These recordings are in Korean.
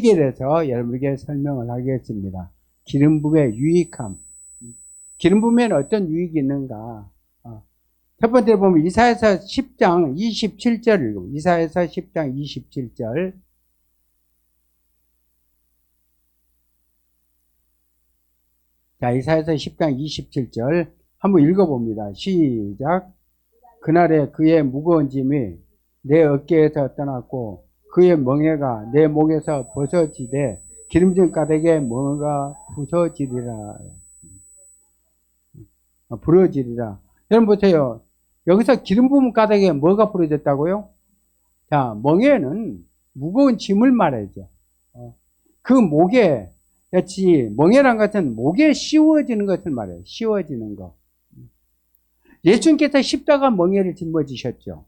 해서 여러분에게 설명을 하겠습니다. 기름 부음의 유익함. 기름 부음에는 어떤 유익이 있는가? 첫 번째로 보면 이사야서 10장 27절을 읽고, 이사야서 10장 27절. 자, 이사야서 10장 27절 한번 읽어봅니다. 시작. 그날에 그의 무거운 짐이 내 어깨에서 떠났고 그의 멍에가 내 목에서 벗어지되 기름진 가닥에 멍에가 부서지리라. 부러지리라. 여러분 보세요. 여기서 기름 부은 가닥에 뭐가 부러졌다고요? 자, 멍에는 무거운 짐을 말하죠. 그 목에, 같이 멍에란 것은 목에 씌워지는 것을 말해요. 씌워지는 거. 예수님께서 십자가 멍에를 짊어지셨죠.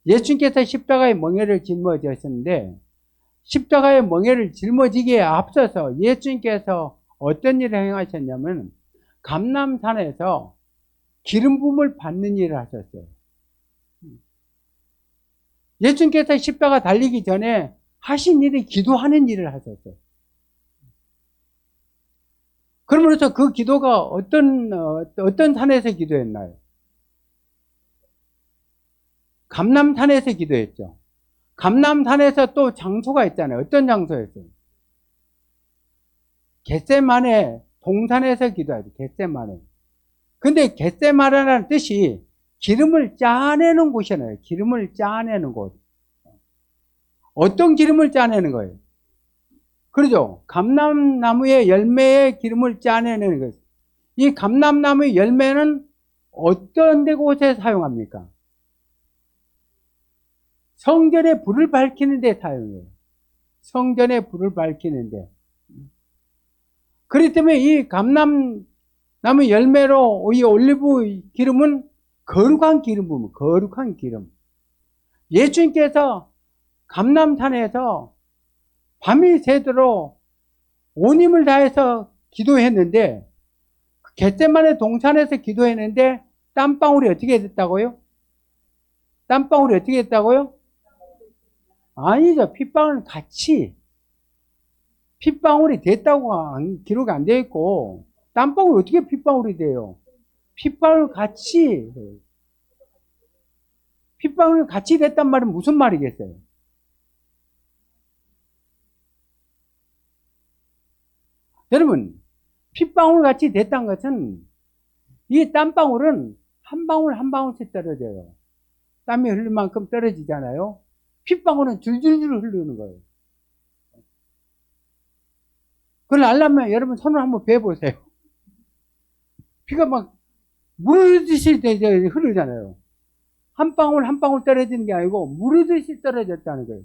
예수님께서 십자가의 멍에를 짊어지셨는데, 십자가의 멍에를 짊어지기에 앞서서 예수님께서 어떤 일을 행하셨냐면 감람산에서 기름 부음을 받는 일을 하셨어요. 예수님께서 십자가 달리기 전에 하신 일이 기도하는 일을 하셨어요. 그러므로서 그 기도가 어떤 산에서 기도했나요? 감람산에서 기도했죠. 감람산에서 또 장소가 있잖아요. 어떤 장소였어요? 겟세마네 동산에서 기도하죠. 겟세마네. 근데 겟세마네라는 뜻이 기름을 짜내는 곳이잖아요. 기름을 짜내는 곳. 어떤 기름을 짜내는 거예요? 그러죠. 감람나무의 열매의 기름을 짜내는 것. 이 감람나무의 열매는 어떤 곳에 사용합니까? 성전에 불을 밝히는 데 사용해요. 성전에 불을 밝히는 데. 그렇기 때문에 이 감람나무 열매로 이 올리브 기름은 거룩한 기름입니다. 거룩한 기름. 예수님께서 감람산에서 밤이 새도록 온 힘을 다해서 기도했는데, 겟세마네 동산에서 기도했는데 땀방울이 어떻게 됐다고요? 땀방울이 어떻게 됐다고요? 아니죠. 핏방울 같이. 핏방울이 됐다고 기록이 안 되어 있고, 땀방울이 어떻게 핏방울이 돼요? 핏방울 같이. 핏방울 같이 됐단 말은 무슨 말이겠어요? 여러분, 핏방울 같이 됐다는 것은 이 땀방울은 한 방울 한 방울씩 떨어져요. 땀이 흐를 만큼 떨어지잖아요. 핏방울은 줄줄줄 흐르는 거예요. 그걸 알려면 여러분 손을 한번 베어보세요. 피가 막 무르듯이 흐르잖아요. 한 방울 한 방울 떨어지는 게 아니고 무르듯이 떨어졌다는 거예요.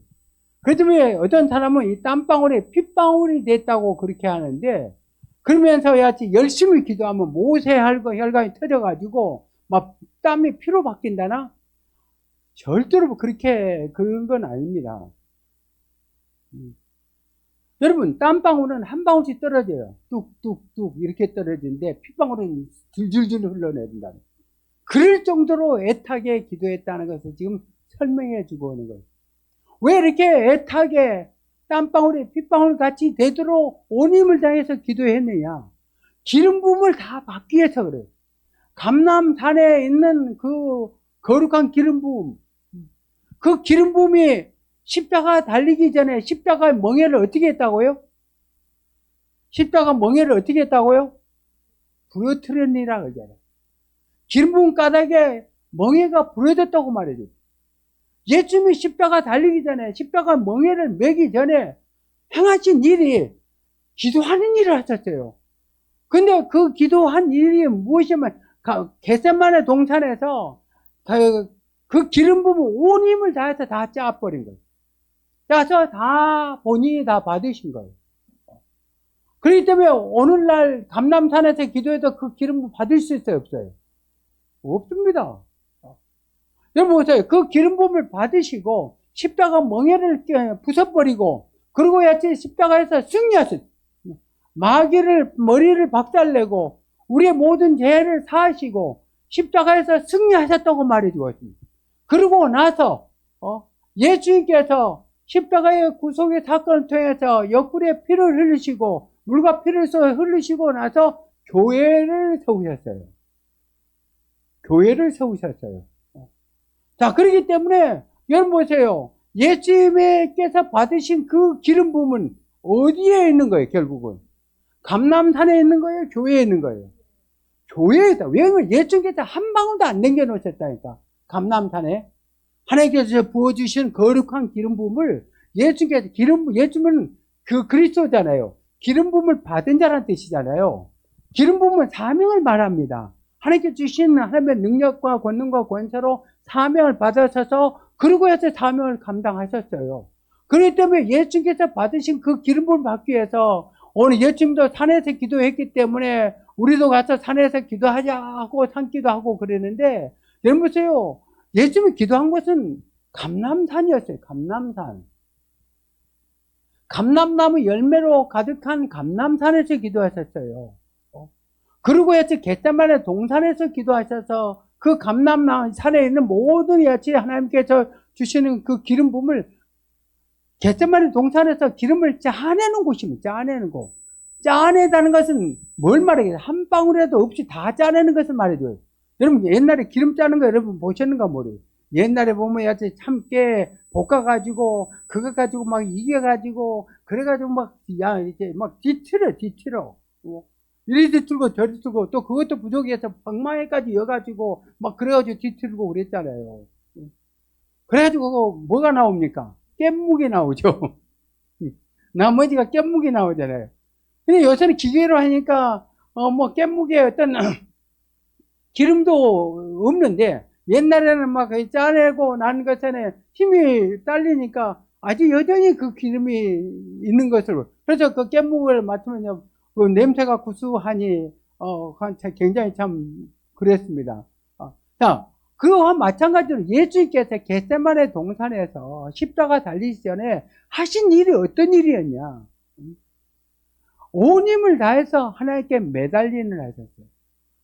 그 때문에 어떤 사람은 이 땀방울이 핏방울이 됐다고 그렇게 하는데, 그러면서 야지 열심히 기도하면 모세혈관이 터져가지고 막 땀이 피로 바뀐다나? 절대로 그런 건 아닙니다. 여러분, 땀방울은 한 방울씩 떨어져요. 뚝뚝뚝 이렇게 떨어지는데 핏방울은 줄줄줄 흘러내린다. 그럴 정도로 애타게 기도했다는 것을 지금 설명해 주고 오는 거예요. 왜 이렇게 애타게 땀방울이 핏방울 같이 되도록 온 힘을 다해서 기도했느냐? 기름 부음을 다 받기 위해서 그래요. 감람산에 있는 그 거룩한 기름 부음, 그 기름 부음이 십자가 달리기 전에 십자가의 멍에를 어떻게 했다고요? 십자가 멍에를 어떻게 했다고요? 부러뜨렸니라 그러잖아요. 기름 부은 가닥에 멍에가 부러졌다고 말해줘. 예수님이 십자가 달리기 전에, 십자가 멍에를 매기 전에 행하신 일이 기도하는 일을 하셨어요. 근데 그 기도한 일이 무엇이냐면 겟세마네 동산에서 그 기름 부음을 온 힘을 다해서 다 짜버린 거예요. 짜서 다 본인이 다 받으신 거예요. 그렇기 때문에 오늘날 감람산에서 기도해도 그 기름 부음 받을 수 있어요, 없어요? 없습니다. 여러분 보세요. 그 기름 부음을 받으시고 십자가 멍에를 부숴버리고, 그리고 야채 십자가에서 승리하셨어요. 마귀를 머리를 박살내고 우리의 모든 죄를 사하시고 십자가에서 승리하셨다고 말해주고 있습니다. 그러고 나서 예수님께서 십자가의 구속의 사건을 통해서 옆구리에 피를 흘리시고 물과 피를 써 흘리시고 나서 교회를 세우셨어요. 교회를 세우셨어요. 자, 그렇기 때문에 여러분 보세요. 예수님께서 받으신 그 기름 부음은 어디에 있는 거예요, 결국은? 감람산에 있는 거예요, 교회에 있는 거예요? 교회에다. 왜냐면 예수님께서 한 방울도 안 남겨 놓으셨다니까. 감람산에. 하나님께서 부어주신 거룩한 기름 부음을 예수님께서 예수님은 그 그리스도잖아요. 기름 부음을 받은 자라는 뜻이잖아요. 기름 부음은 사명을 말합니다. 하나님께 주신 하나님의 능력과 권능과 권세로 사명을 받으셔서 그러고 해서 사명을 감당하셨어요. 그렇기 때문에 예수님께서 받으신 그 기름 부음을 받기 위해서 오늘 예수님도 산에서 기도했기 때문에 우리도 가서 산에서 기도하자 하고 산기도 하고 그러는데 여러분 보세요. 예수님이 기도한 곳은 감람산이었어요. 감람산. 감람나무 열매로 가득한 감람산에서 기도하셨어요. 그러고 해서 겟세마네 동산에서 기도하셔서 그 감람산에 있는 모든 야채 하나님께서 주시는 그 기름 부음을 겟세마네 동산에서 기름을 짜내는 곳입니다. 짜내는 곳. 짜내다는 것은 뭘 말해요? 한 방울에도 없이 다 짜내는 것을 말해줘요. 여러분 옛날에 기름 짜는 거 여러분 보셨는가 모르겠어요. 옛날에 보면 야채 참깨 볶아가지고 그거 가지고 막 이겨가지고 그래가지고 막 이제 막 뒤틀어. 이리 뒤틀고 저리 틀고 또 그것도 부족해서 방망이까지 여가지고 막 그래가지고 뒤틀고 그랬잖아요. 그래가지고 뭐가 나옵니까? 깻묵이 나오죠. 나머지가 깻묵이 나오잖아요. 근데 요새는 기계로 하니까 뭐 깻묵에 어떤 기름도 없는데 옛날에는 막 짜내고 난 것에 힘이 딸리니까 아직 여전히 그 기름이 있는 것으로. 그래서 그 깻묵을 맡으면 그 냄새가 구수하니 굉장히 참 그랬습니다. 자, 그와 마찬가지로 예수님께서 겟세마네 동산에서 십자가 달리기 전에 하신 일이 어떤 일이었냐? 온 힘을 다해서 하나님께 매달리는 하셨어요.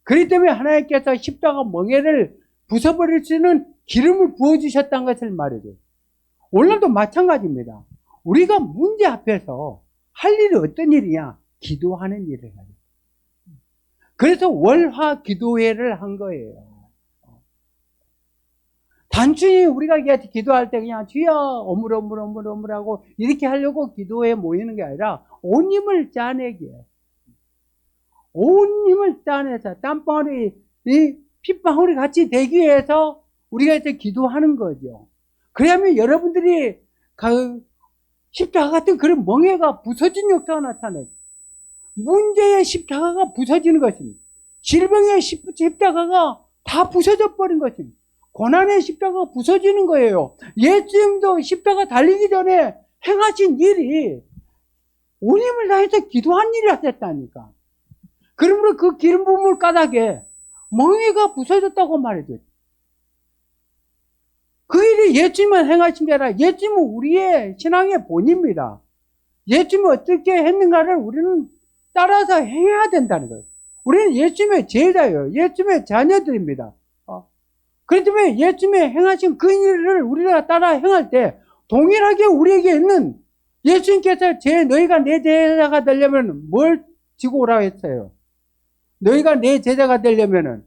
그렇기 때문에 하나님께서 십자가 멍에를 부숴버릴 수 있는 기름을 부어주셨다는 것을 말해줘요. 오늘도 마찬가지입니다. 우리가 문제 앞에서 할 일이 어떤 일이냐? 기도하는 일을 해요. 그래서 월화 기도회를 한 거예요. 단순히 우리가 기도할 때 그냥 주여 어물어물하고 이렇게 하려고 기도에 모이는 게 아니라 온 힘을 짜내기에 온 힘을 짜내서 땀방울이 핏방울이 같이 되기 위해서 우리가 이제 기도하는 거죠. 그러면 여러분들이 십자가 같은 그런 멍에가 부서진 역사가 나타나요. 문제의 십자가가 부서지는 것입니다. 질병의 십자가가 다 부서져 버린 것입니다. 고난의 십자가가 부서지는 거예요. 예수님도 십자가 달리기 전에 행하신 일이 온 힘을 다해서 기도한 일을 하셨다니까. 그러므로 그 기름 부음을 까닭에 멍에가 부서졌다고 말해줘요. 그 일이 예수님만 행하신 게 아니라 예수님은 우리의 신앙의 본입니다. 예수님이 어떻게 했는가를 우리는 따라서 행해야 된다는 거예요. 우리는 예수님의 제자예요. 예수님의 자녀들입니다. 그렇기 때문에 예수님이 행하신 그 일을 우리가 따라 행할 때 동일하게 우리에게 있는 예수님께서 너희가 내 제자가 되려면 뭘 지고 오라고 했어요? 너희가 내 제자가 되려면은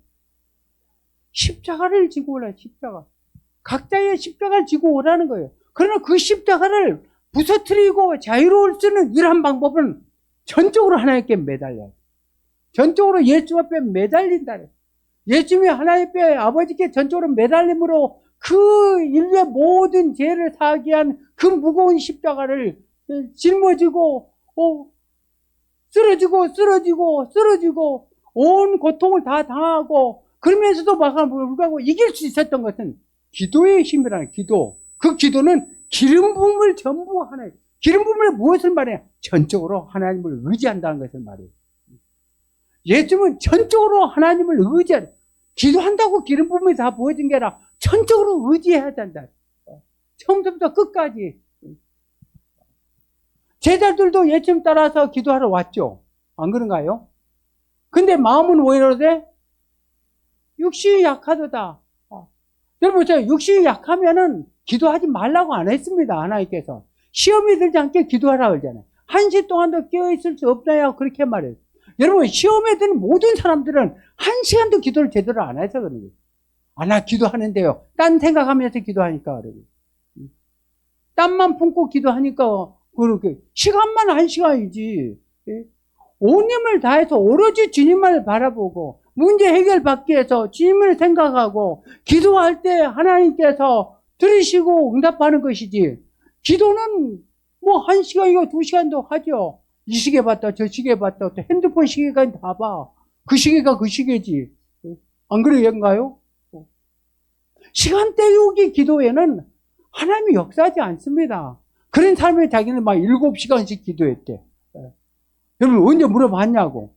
십자가를 지고 오라. 십자가. 각자의 십자가를 지고 오라는 거예요. 그러나 그 십자가를 부서뜨리고 자유로울 수 있는 이러한 방법은 전적으로 하나님께 매달려요. 전적으로 예수 앞에 매달린다. 예수님이 하나님 앞에 아버지께 전적으로 매달림으로 그 인류의 모든 죄를 사하게 한 그 무거운 십자가를 짊어지고 쓰러지고 온 고통을 다 당하고 그러면서도 불구하고 이길 수 있었던 것은 기도의 힘이라는 기도. 그 기도는 기름 부음을 전부 하나님. 기름 부음을 무엇을 말해요? 전적으로 하나님을 의지한다는 것을 말해요. 예수님은 전적으로 하나님을 의지하는, 기도한다고 기름 부음이 다 부어진 게 아니라 전적으로 의지해야 된다. 처음부터 끝까지. 제자들도 예수님 따라서 기도하러 왔죠. 안 그런가요? 근데 마음은 왜 이러대? 육신이 약하도다. 여러분 보세요. 육신이 약하면은 기도하지 말라고 안 했습니다. 하나님께서. 시험이 들지 않게 기도하라고 그러잖아요. 1시 동안도 깨어있을 수 없나요? 그렇게 말해요. 여러분, 시험에 드는 모든 사람들은 1시간도 기도를 제대로 안 해서 그런 거예요. 아, 나 기도하는데요. 딴 생각하면서 기도하니까 그래요. 땀만 품고 기도하니까 그렇게 시간만 1시간이지. 온 힘을 다해서 오로지 주님만을 바라보고 문제 해결받기 위해서 주님을 생각하고 기도할 때 하나님께서 들으시고 응답하는 것이지. 기도는 뭐 1시간이고 2시간도 하죠. 이 시계 봤다 저 시계 봤다 또 핸드폰 시계까지 다 봐. 그 시계가 그 시계지. 안 그런가요? 시간 때우기 기도에는 하나님이 역사하지 않습니다. 그런 사람이 자기는 막 7시간씩 기도했대. 여러분 언제 물어봤냐고.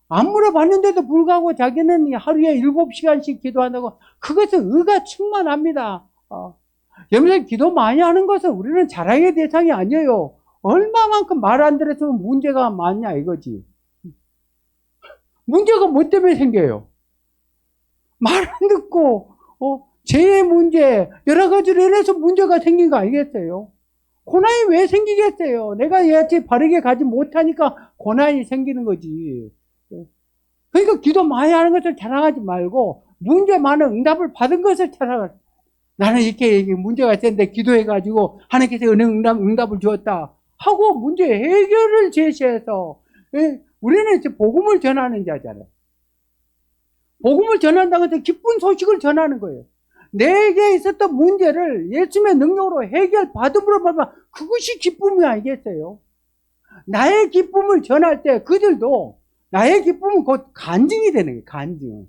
안 물어봤는데도 불구하고 자기는 하루에 7시간씩 기도한다고. 그것은 의가 충만합니다. 여러분 기도 많이 하는 것은 우리는 자랑의 대상이 아니에요. 얼마만큼 말 안 들었으면 문제가 많냐 이거지. 문제가 뭐 때문에 생겨요? 말 안 듣고 재해 문제 여러 가지로 인해서 문제가 생긴 거 아니겠어요? 고난이 왜 생기겠어요? 내가 얘한테 바르게 가지 못하니까 고난이 생기는 거지. 그러니까 기도 많이 하는 것을 자랑하지 말고 문제 많은 응답을 받은 것을 자랑하라. 나는 이렇게 문제가 있었는데 기도해가지고 하나님께서 응답을 주었다 하고 문제 해결을 제시해서 우리는 이제 복음을 전하는 자잖아요. 복음을 전한다고 해서 기쁜 소식을 전하는 거예요. 내게 있었던 문제를 예수님의 능력으로 해결받음으로 말하면 그것이 기쁨이 아니겠어요? 나의 기쁨을 전할 때 그들도 나의 기쁨은 곧 간증이 되는 거예요. 간증.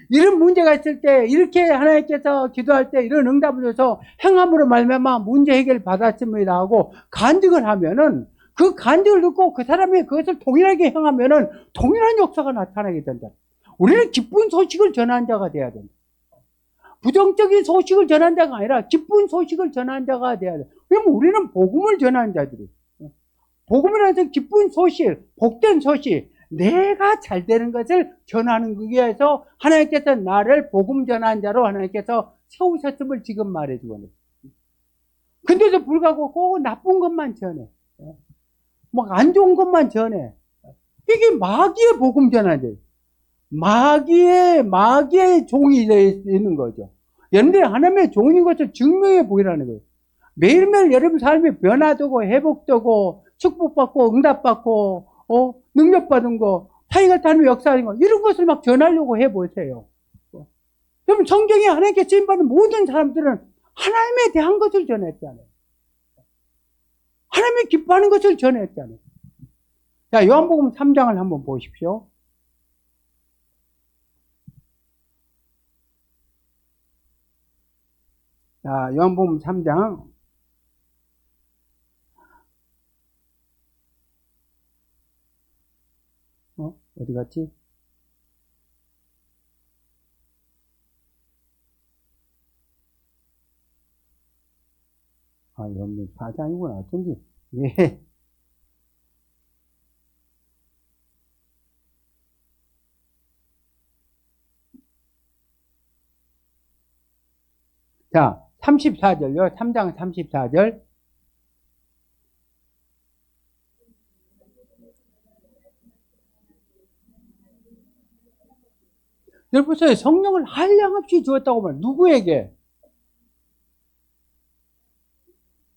이런 문제가 있을 때 이렇게 하나님께서 기도할 때 이런 응답을 줘서 행함으로 말미암아 문제 해결 받았습니다 하고 간증을 하면은 그 간증을 듣고 그 사람이 그것을 동일하게 행하면은 동일한 역사가 나타나게 된다. 우리는 기쁜 소식을 전한 자가 돼야 된다. 부정적인 소식을 전한 자가 아니라 기쁜 소식을 전한 자가 돼야 돼. 왜냐면 우리는 복음을 전하는 자들이. 복음이라는 기쁜 소식, 복된 소식, 내가 잘 되는 것을 전하는 거기 위해서 하나님께서 나를 복음 전한 자로 하나님께서 세우셨음을 지금 말해주고 있는. 근데도 불구하고 꼭 나쁜 것만 전해. 막 안 좋은 것만 전해. 이게 마귀의 복음 전하지. 마귀의 종이 있는 거죠. 여러분들이 하나님의 종인 것을 증명해 보이라는 거예요. 매일매일 여러분 삶이 변화되고 회복되고 축복받고 응답받고 능력받은 거 타이가 타는 역사하는 거 이런 것을 막 전하려고 해보세요. 여러분 성경에 하나님께 쓰임받은 모든 사람들은 하나님에 대한 것을 전했잖아요. 하나님이 기뻐하는 것을 전했잖아요. 자, 요한복음 3장을 한번 보십시오. 자, 요한복음 3장. 어디 갔지? 아, 여기 4장이구나. 어쩐지. 예. 자, 34절요. 3장 34절. 여러분, 성령을 한량없이 주었다고 말. 누구에게?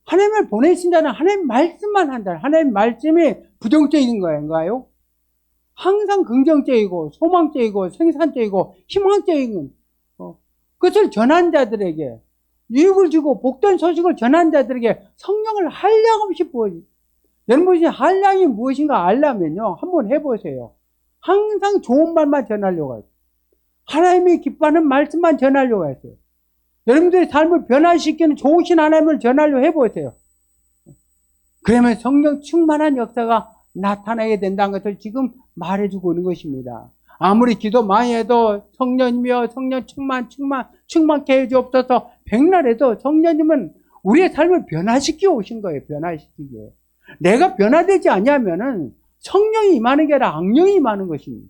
하나님을 보내신 자는 하나님 말씀만 한다. 하나님 말씀이 부정적인 거인가요? 항상 긍정적이고 소망적이고 생산적이고 희망적인 그것을 전한 자들에게 유익을 주고 복된 소식을 전한 자들에게 성령을 한량없이 부어요. 여러분이 한량이 무엇인가 알려면요 한번 해보세요. 항상 좋은 말만 전하려고 해요. 하나님이 기뻐하는 말씀만 전하려고 했어요. 여러분들의 삶을 변화시키는 좋으신 하나님을 전하려고 해보세요. 그러면 성령 충만한 역사가 나타나게 된다는 것을 지금 말해주고 있는 것입니다. 아무리 기도 많이 해도 성령이며 성령 충만케 해주옵소서 백날해도 성령님은 우리의 삶을 변화시키고 오신 거예요. 변화시키게. 내가 변화되지 않냐면은 성령이 임하는 게 아니라 악령이 임하는 것입니다.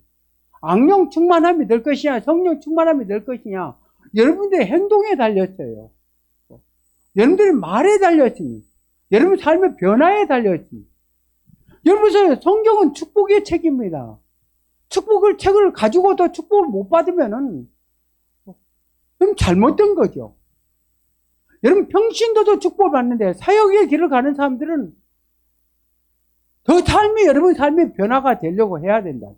악령 충만함이 될 것이냐 성령 충만함이 될 것이냐 여러분들의 행동에 달렸어요. 여러분들의 말에 달려있습니다. 여러분 삶의 변화에 달려있습니다. 여러분 보세요. 성경은 축복의 책입니다. 책을 가지고도 축복을 못 받으면은 그럼 잘못된 거죠. 여러분 평신도도 축복을 받는데 사역의 길을 가는 사람들은 여러분 삶의 변화가 되려고 해야 된다.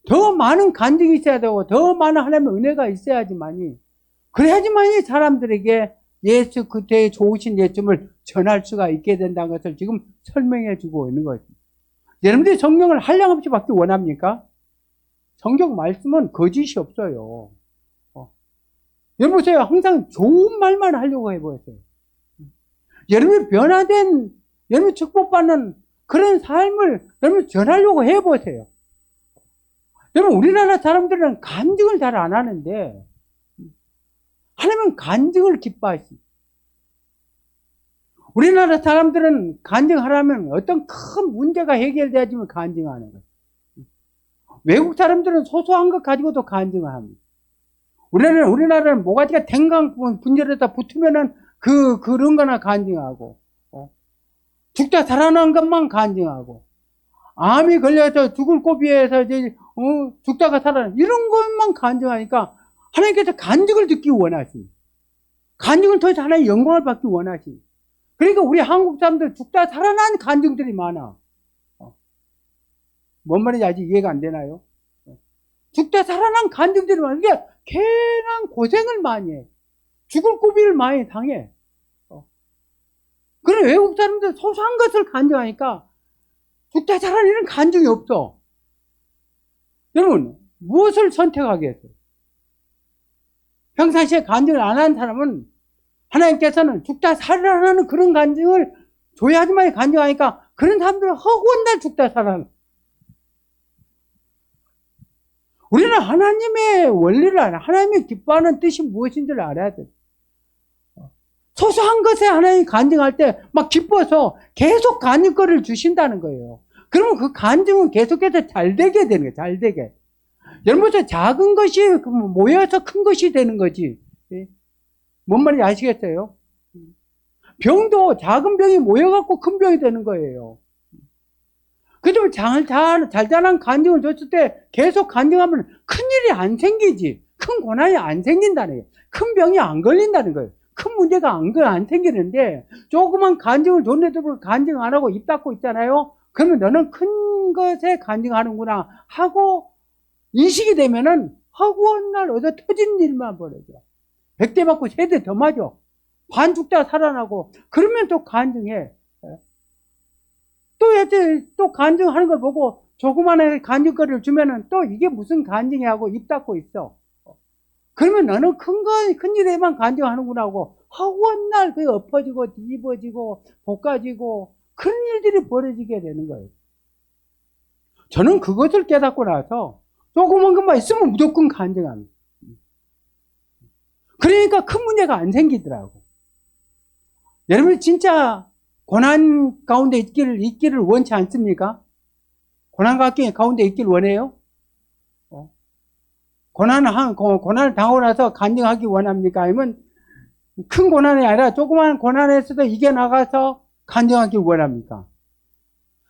더 많은 간증이 있어야 되고 더 많은 하나님의 은혜가 있어야지만이, 그래야지만이 사람들에게 예수 그때의 좋으신 예수를 전할 수가 있게 된다는 것을 지금 설명해 주고 있는 것입니다. 여러분들이 성경을 한량없이 받기 원합니까? 성경 말씀은 거짓이 없어요. 여러분 보세요. 항상 좋은 말만 하려고 해보세요. 여러분이 변화된, 여러분 축복받는 그런 삶을 여러분 전하려고 해보세요. 여러분 우리나라 사람들은 간증을 잘 안 하는데 하나님은 간증을 기뻐하십니다. 우리나라 사람들은 간증하려면 어떤 큰 문제가 해결돼야지만 간증하는 거예요. 외국 사람들은 소소한 것 가지고도 간증을 합니다. 우리나라는 모가지가 댕강 분열에다 붙으면은 그런 거나 간증하고, 죽다 살아난 것만 간증하고, 암이 걸려서 죽을 고비에서 이제, 죽다가 살아난 이런 것만 간증하니까 하나님께서 간증을 듣기 원하십니다. 간증을 통해서 하나님의 영광을 받기 원하십니다. 그러니까 우리 한국 사람들 죽다 살아난 간증들이 많아. 뭔 말인지 아직 이해가 안 되나요? 죽다 살아난 간증들이 많아. 이게 괜한 고생을 많이 해. 죽을 고비를 많이 당해. 그런 외국 사람들 소소한 것을 간증하니까 죽다 살아난 이런 간증이 없어. 여러분, 무엇을 선택하겠어요? 평상시에 간증을 안 한 사람은 하나님께서는 죽다 살아나는 그런 간증을 줘야지만 간증하니까 그런 사람들은 허구한날 죽다 살아나. 우리는 하나님의 원리를 알아. 하나님이 기뻐하는 뜻이 무엇인지를 알아야 돼. 소소한 것에 하나님이 간증할 때 막 기뻐서 계속 간증거리를 주신다는 거예요. 그러면 그 간증은 계속해서 잘 되게 되는 거예요. 잘 되게. 여러분, 작은 것이 모여서 큰 것이 되는 거지. 뭔 말인지 아시겠어요? 병도 작은 병이 모여갖고 큰 병이 되는 거예요. 그렇지만 잘 자란 간증을 줬을 때 계속 간증하면 큰일이 안 생기지. 큰 고난이 안 생긴다는 거예요. 큰 병이 안 걸린다는 거예요. 큰 문제가 안 생기는데, 조그만 간증을 줬는데도 간증 안 하고 입 닫고 있잖아요. 그러면 너는 큰 것에 간증하는구나 하고 인식이 되면은 허구한 날 어디서 터진 일만 벌어져. 100대 맞고 3대 더 맞아. 반 죽다 살아나고. 그러면 또 간증해. 또 간증하는 걸 보고 조그만한 간증거리를 주면은 또 이게 무슨 간증이 하고 입 닫고 있어. 그러면 너는 큰 일에만 간증하는구나 하고 허구한 날 그게 엎어지고 뒤집어지고 볶아지고 그런 일들이 벌어지게 되는 거예요. 저는 그것을 깨닫고 나서 조그만 것만 있으면 무조건 간증합니다. 그러니까 큰 문제가 안 생기더라고. 여러분이 진짜 고난 가운데 있기를 원치 않습니까? 고난 가운데 있기를 원해요? 고난을 당하고 나서 간증하기 원합니까? 아니면 큰 고난이 아니라 조그만 고난에서도 이겨나가서 간증하기 원합니까?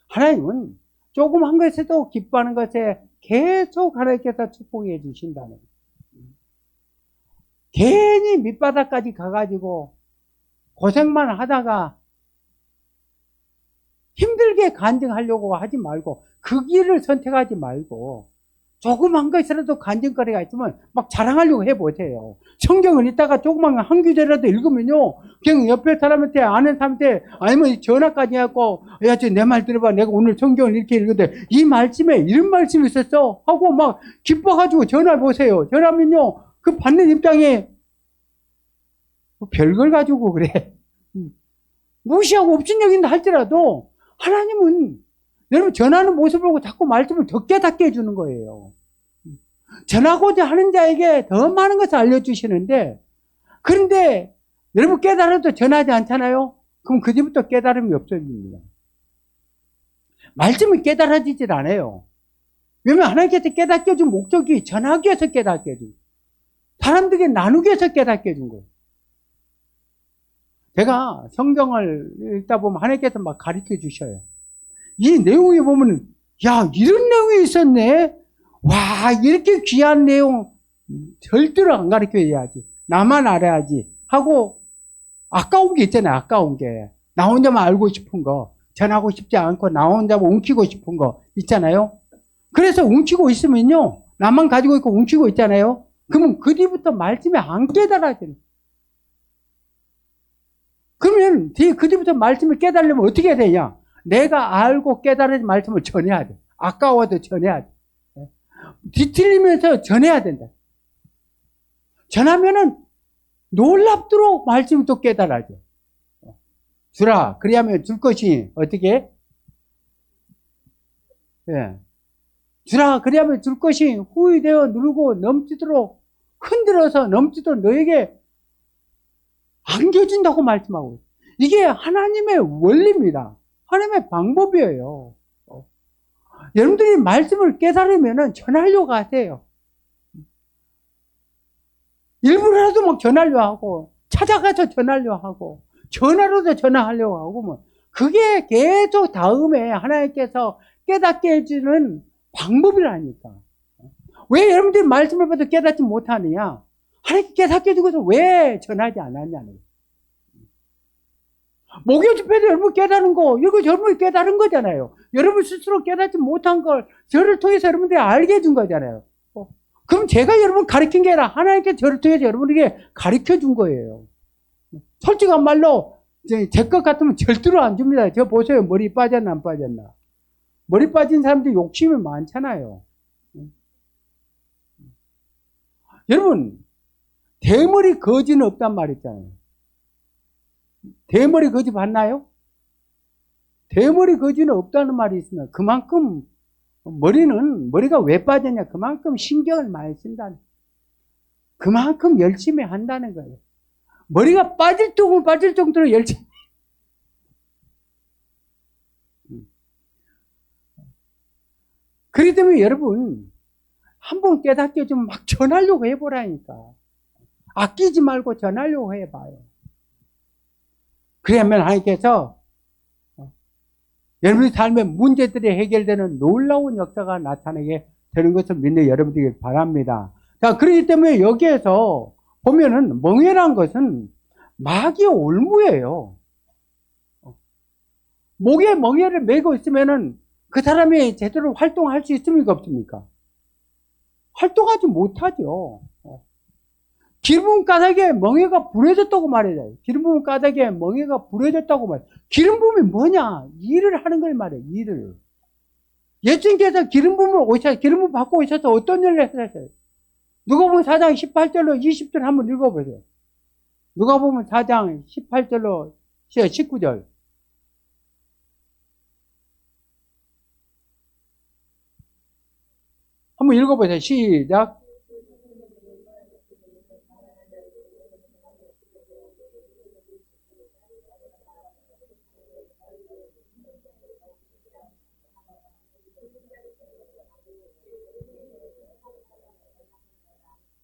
하나님은 조그만 것에도 기뻐하는 것에 계속 하나님께서 축복해 주신다는 거예요. 괜히 밑바닥까지 가가지고 고생만 하다가 힘들게 간증하려고 하지 말고, 그 길을 선택하지 말고 조그만 것이라도 간증거리가 있으면 막 자랑하려고 해보세요. 성경을 읽다가 조그만 한 구절이라도 읽으면요, 그냥 옆에 사람한테, 아는 사람한테, 아니면 전화까지 해갖고, 야, 내 말 들어봐. 내가 오늘 성경을 이렇게 읽었는데 이 말씀에 이런 말씀이 있었어 하고 막 기뻐가지고 전화 보세요. 전화하면요, 그 받는 입장에 별걸 가지고 그래. 무시하고 업신여긴다 할지라도 하나님은 여러분 전하는 모습을 보고 자꾸 말씀을 더 깨닫게 해주는 거예요. 전하고자 하는 자에게 더 많은 것을 알려주시는데, 그런데 여러분 깨달아도 전하지 않잖아요? 그럼 그제부터 깨달음이 없어집니다. 말씀이 깨달아지질 않아요. 왜냐하면 하나님께서 깨닫게 해준 목적이 전하기 위해서 깨닫게 해준, 사람들에게 나누기 위해서 깨닫게 해준 거예요. 제가 성경을 읽다 보면 하나님께서 막 가르쳐 주셔요. 이 내용에 보면, 야, 이런 내용이 있었네? 와, 이렇게 귀한 내용 절대로 안 가르쳐야지. 나만 알아야지. 하고, 아까운 게 있잖아요, 아까운 게. 나 혼자만 알고 싶은 거. 전하고 싶지 않고, 나 혼자만 웅키고 싶은 거 있잖아요. 그래서 웅키고 있으면요, 나만 가지고 있고 웅키고 있잖아요. 그러면 그 뒤부터 말씀이 안 깨달아져요. 그러면 그 뒤부터 말씀을 깨달으려면 어떻게 해야 되냐? 내가 알고 깨달은 말씀을 전해야 돼. 아까워도 전해야 돼. 뒤틀리면서 전해야 된다. 전하면은 놀랍도록 말씀이 또 깨달아져. 주라, 그리하면 줄 것이 어떻게? 예. 주라, 그리하면 줄 것이 후히 되어 누르고 넘치도록 흔들어서 넘치도록 너에게 안겨준다고 말씀하고 있어요. 이게 하나님의 원리입니다. 하나님의 방법이에요. 여러분들이 말씀을 깨달으면 전하려고 하세요. 일부러라도 막 전하려고 하고, 찾아가서 전하려고 하고, 전화로도 전화하려고 하고, 뭐, 그게 계속 다음에 하나님께서 깨닫게 해주는 방법이라니까. 왜 여러분들이 말씀을 봐도 깨닫지 못하느냐? 하나님께 깨닫게 해주고서 왜 전하지 않았냐는 거예요. 목요 집회도 여러분 깨달은 거, 이거 여러분이 깨달은 거잖아요. 여러분 스스로 깨닫지 못한 걸 저를 통해서 여러분들이 알게 해준 거잖아요. 그럼 제가 여러분 가르친 게 아니라 하나님께 저를 통해서 여러분에게 가르쳐 준 거예요. 솔직한 말로 제 것 같으면 절대로 안 줍니다. 저 보세요. 머리 빠졌나 안 빠졌나. 머리 빠진 사람들이 욕심이 많잖아요. 여러분, 대머리 거지는 없단 말 있잖아요. 대머리 거지 봤나요? 대머리 거지는 없다는 말이 있으면 그만큼 머리가 왜 빠졌냐? 그만큼 신경을 많이 쓴다는, 그만큼 열심히 한다는 거예요. 머리가 빠질 정도로 열심히. 그렇기 때문에 여러분, 한번 깨닫게 좀 막 전하려고 해보라니까. 아끼지 말고 전하려고 해봐요. 그러면 하나님께서 여러분의 삶의 문제들이 해결되는 놀라운 역사가 나타나게 되는 것을 믿는 여러분들이 바랍니다. 자, 그렇기 때문에 여기에서 보면은 멍에란 것은 마귀의 올무예요. 목에 멍에를 메고 있으면은 그 사람이 제대로 활동할 수 있습니까? 없습니까? 활동하지 못하죠. 기름 가닥에 멍에가 부러졌다고 말해요. 기름 부은 가닥에 멍에가 부러졌다고 말해요. 기름 부음이 뭐냐? 일을 하는 걸 말해요. 일을. 예수님께서 기름 부음 받고 오셔서 어떤 일을 했어요? 누가복음 4장 18절로 20절 한번 읽어보세요. 누가복음 4장 18절로 19절. 한번 읽어보세요. 시작.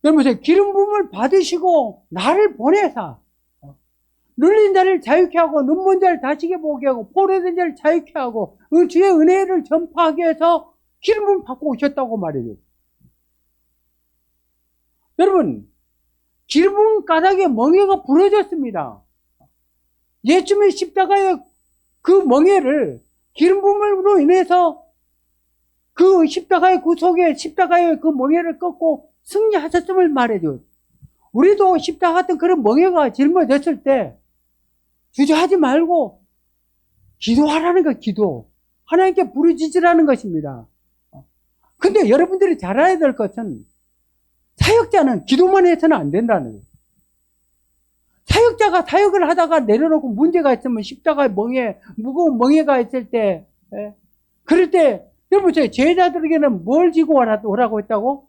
여러분, 기름 부음을 받으시고 나를 보내사 눌린 자를 자유케 하고 눈먼 자를 다시게 보게 하고 포로된 자를 자유케 하고 주의 은혜를 전파하기 위해서 기름 부음 받고 오셨다고 말이에요. 여러분, 기름 부음 가닥에 멍에가 부러졌습니다. 예수님의 십자가의 그 멍에를 기름 부음으로 인해서 그 십자가의 구속에 십자가의 그 멍에를 꺾고 승리하셨음을 말해줘요. 우리도 십자가 같은 그런 멍에가 짊어졌을 때 주저하지 말고 기도하라는 거, 기도. 하나님께 부르짖으라는 것입니다. 근데 여러분들이 잘 알아야 될 것은 사역자는 기도만 해서는 안 된다는 거예요. 사역자가 사역을 하다가 내려놓고 문제가 있으면 십자가의 멍에, 무거운 멍에가 있을 때, 그럴 때, 여러분, 제자들에게는 뭘 지고 오라고 했다고?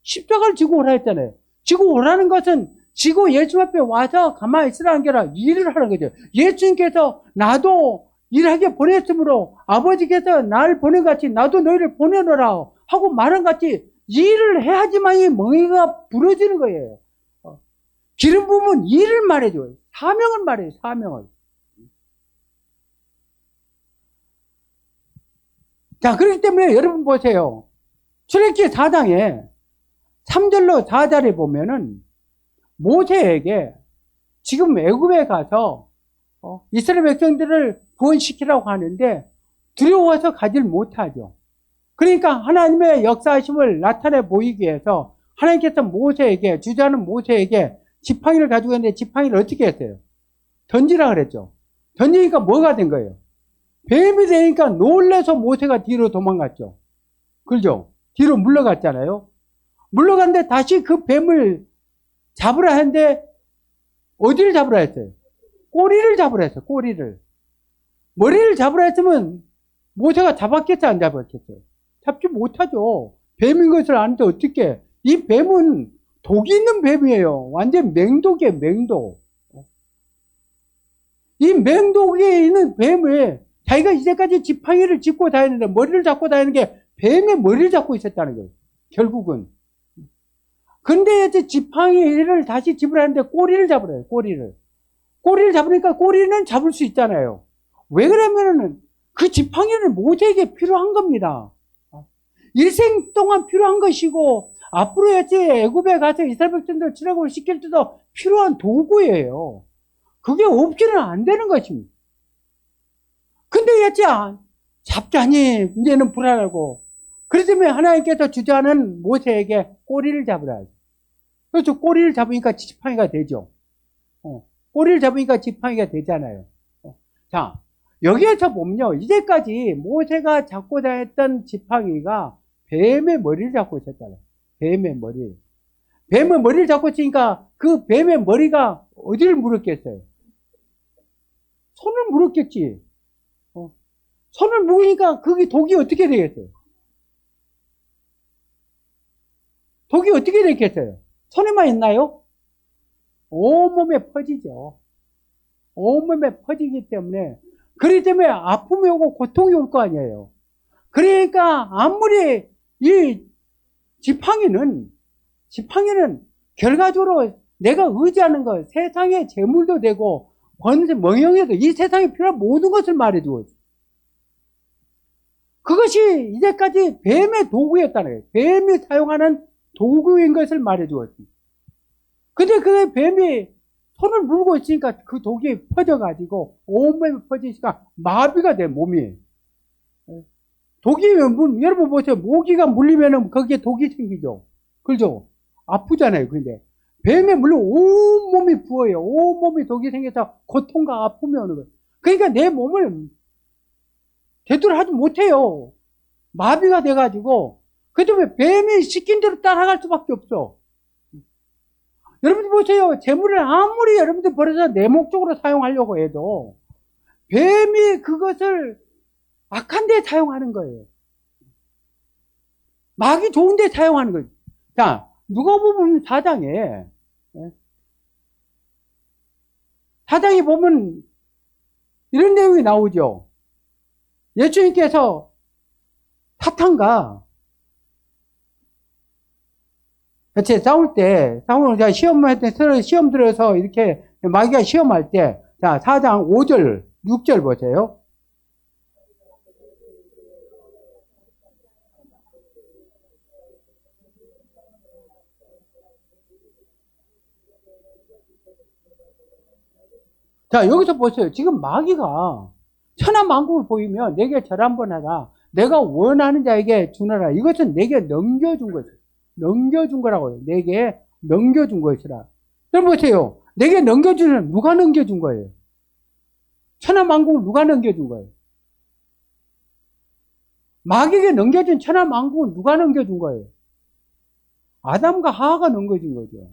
십자가를 지고 오라 했잖아요. 지고 오라는 것은 지고 예수 앞에 와서 가만히 있으라는 게 아니라 일을 하는 거죠. 예수님께서 나도 일하게 보냈으므로 아버지께서 나를 보낸 같이 나도 너희를 보내노라 하고 말한 같이 일을 해야지만 이 멍에가 부러지는 거예요. 기름 부음은 일을 말해줘요. 사명을 말해요, 사명을. 자, 그렇기 때문에 여러분 보세요. 출애굽기 4장에 3절로 4절에 보면은 모세에게 지금 애굽에 가서 이스라엘 백성들을 구원시키라고 하는데 두려워서 가질 못하죠. 그러니까 하나님의 역사하심을 나타내 보이기 위해서 하나님께서 모세에게, 주저하는 모세에게 지팡이를 가지고 있는데 지팡이를 어떻게 했어요? 던지라 그랬죠. 던지니까 뭐가 된 거예요? 뱀이 되니까 놀래서 모세가 뒤로 도망갔죠. 그죠? 뒤로 물러갔잖아요. 물러갔는데 다시 그 뱀을 잡으라 했는데 어디를 잡으라 했어요? 꼬리를 잡으라 했어요. 꼬리를. 머리를 잡으라 했으면 모세가 잡았겠어요? 안 잡았겠어요? 잡지 못하죠. 뱀인 것을 아는데 어떻게. 이 뱀은 독이 있는 뱀이에요. 완전 맹독이에요. 맹독. 이 맹독에 있는 뱀을 자기가 이제까지 지팡이를 짚고 다니는데 머리를 잡고 다니는 게 뱀의 머리를 잡고 있었다는 거예요. 결국은. 근데 이제 지팡이를 다시 집으라는데 꼬리를 잡으래요. 꼬리를. 꼬리를 잡으니까 꼬리는 잡을 수 있잖아요. 왜 그러면은 그 지팡이는 모세에게 필요한 겁니다. 일생 동안 필요한 것이고 앞으로 이제 애굽에 가서 이스라엘 백성들 출애굽을 시킬 때도 필요한 도구예요. 그게 없기는 안 되는 것입니다. 근데 이제 잡자니 이제는 불안하고 그렇기 때문에 하나님께서 주저하는 모세에게 꼬리를 잡으라. 그래서 꼬리를 잡으니까 지팡이가 되죠. 꼬리를 잡으니까 지팡이가 되잖아요. 자, 여기에서 보면요. 이제까지 모세가 잡고 다녔던 지팡이가 뱀의 머리를 잡고 있었잖아요. 뱀의 머리. 뱀의 머리를 잡고 있으니까 그 뱀의 머리가 어디를 물었겠어요? 손을 물었겠지. 손을 물으니까 그게 독이 어떻게 되겠어요? 독이 어떻게 되겠어요? 손에만 있나요? 온몸에 퍼지죠. 온몸에 퍼지기 때문에, 그렇기 때문에 아픔이 오고 고통이 올 거 아니에요. 그러니까 아무리 이 지팡이는 결과적으로 내가 의지하는 것, 세상의 재물도 되고 권세, 명예도 이 세상에 필요한 모든 것을 말해주고 있어요. 그것이 이제까지 뱀의 도구였다는 거예요. 뱀이 사용하는 도구인 것을 말해주고 있습니다. 근데 그 뱀이 손을 물고 있으니까 그 독이 퍼져가지고 온몸에 퍼지니까 마비가 돼, 몸이. 독이, 여러분 보세요. 모기가 물리면은 거기에 독이 생기죠. 그죠? 아프잖아요. 근데 뱀에 물려 온몸이 부어요. 온몸이 독이 생겨서 고통과 아픔이 오는 거예요. 그러니까 내 몸을 제대로 하지 못해요. 마비가 돼가지고. 그래서 뱀이 시킨 대로 따라갈 수밖에 없어. 여러분들 보세요. 재물을 아무리 여러분들 버려서 내 목적으로 사용하려고 해도 뱀이 그것을 악한 데 사용하는 거예요. 마귀 좋은 데 사용하는 거예요. 자, 누가복음 4장에 보면 이런 내용이 나오죠. 예수님께서 사탄과 같이 싸울 때, 시험할 때, 서로 시험 들어서 이렇게 마귀가 시험할 때, 자, 4장 5절, 6절 보세요. 자, 여기서 보세요. 지금 마귀가 천하만국을 보이면 내게 절 한번 하라. 내가 원하는 자에게 주너라. 이것은 내게 넘겨준 것이에요. 넘겨준 거라고요. 내게 넘겨준 것이라. 여러분 보세요. 내게 넘겨주는 누가 넘겨준 거예요? 천하만국을 누가 넘겨준 거예요? 마귀에게 넘겨준 천하만국은 누가 넘겨준 거예요? 아담과 하와가 넘겨준 거죠.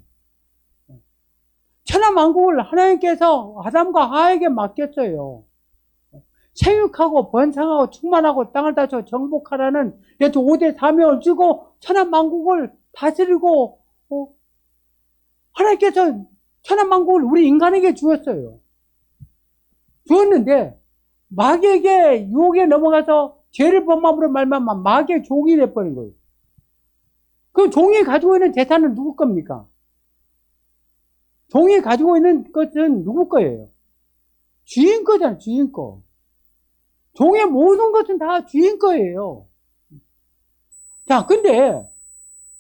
천하만국을 하나님께서 아담과 하와에게 맡겼어요. 생육하고 번성하고 충만하고 땅을 다쳐 정복하라는 5대 사명을 주고 천하만국을 다스리고 하나님께서 천하만국을 우리 인간에게 주었어요. 주었는데 마귀에게 유혹에 넘어가서 죄를 범함으로 말미암아 마귀의 종이 돼버린 거예요. 그 종이 가지고 있는 재산은 누구 겁니까? 종이 가지고 있는 것은 누구 거예요? 주인 거잖아요, 주인 거. 종의 모든 것은 다 주인 거예요. 자, 근데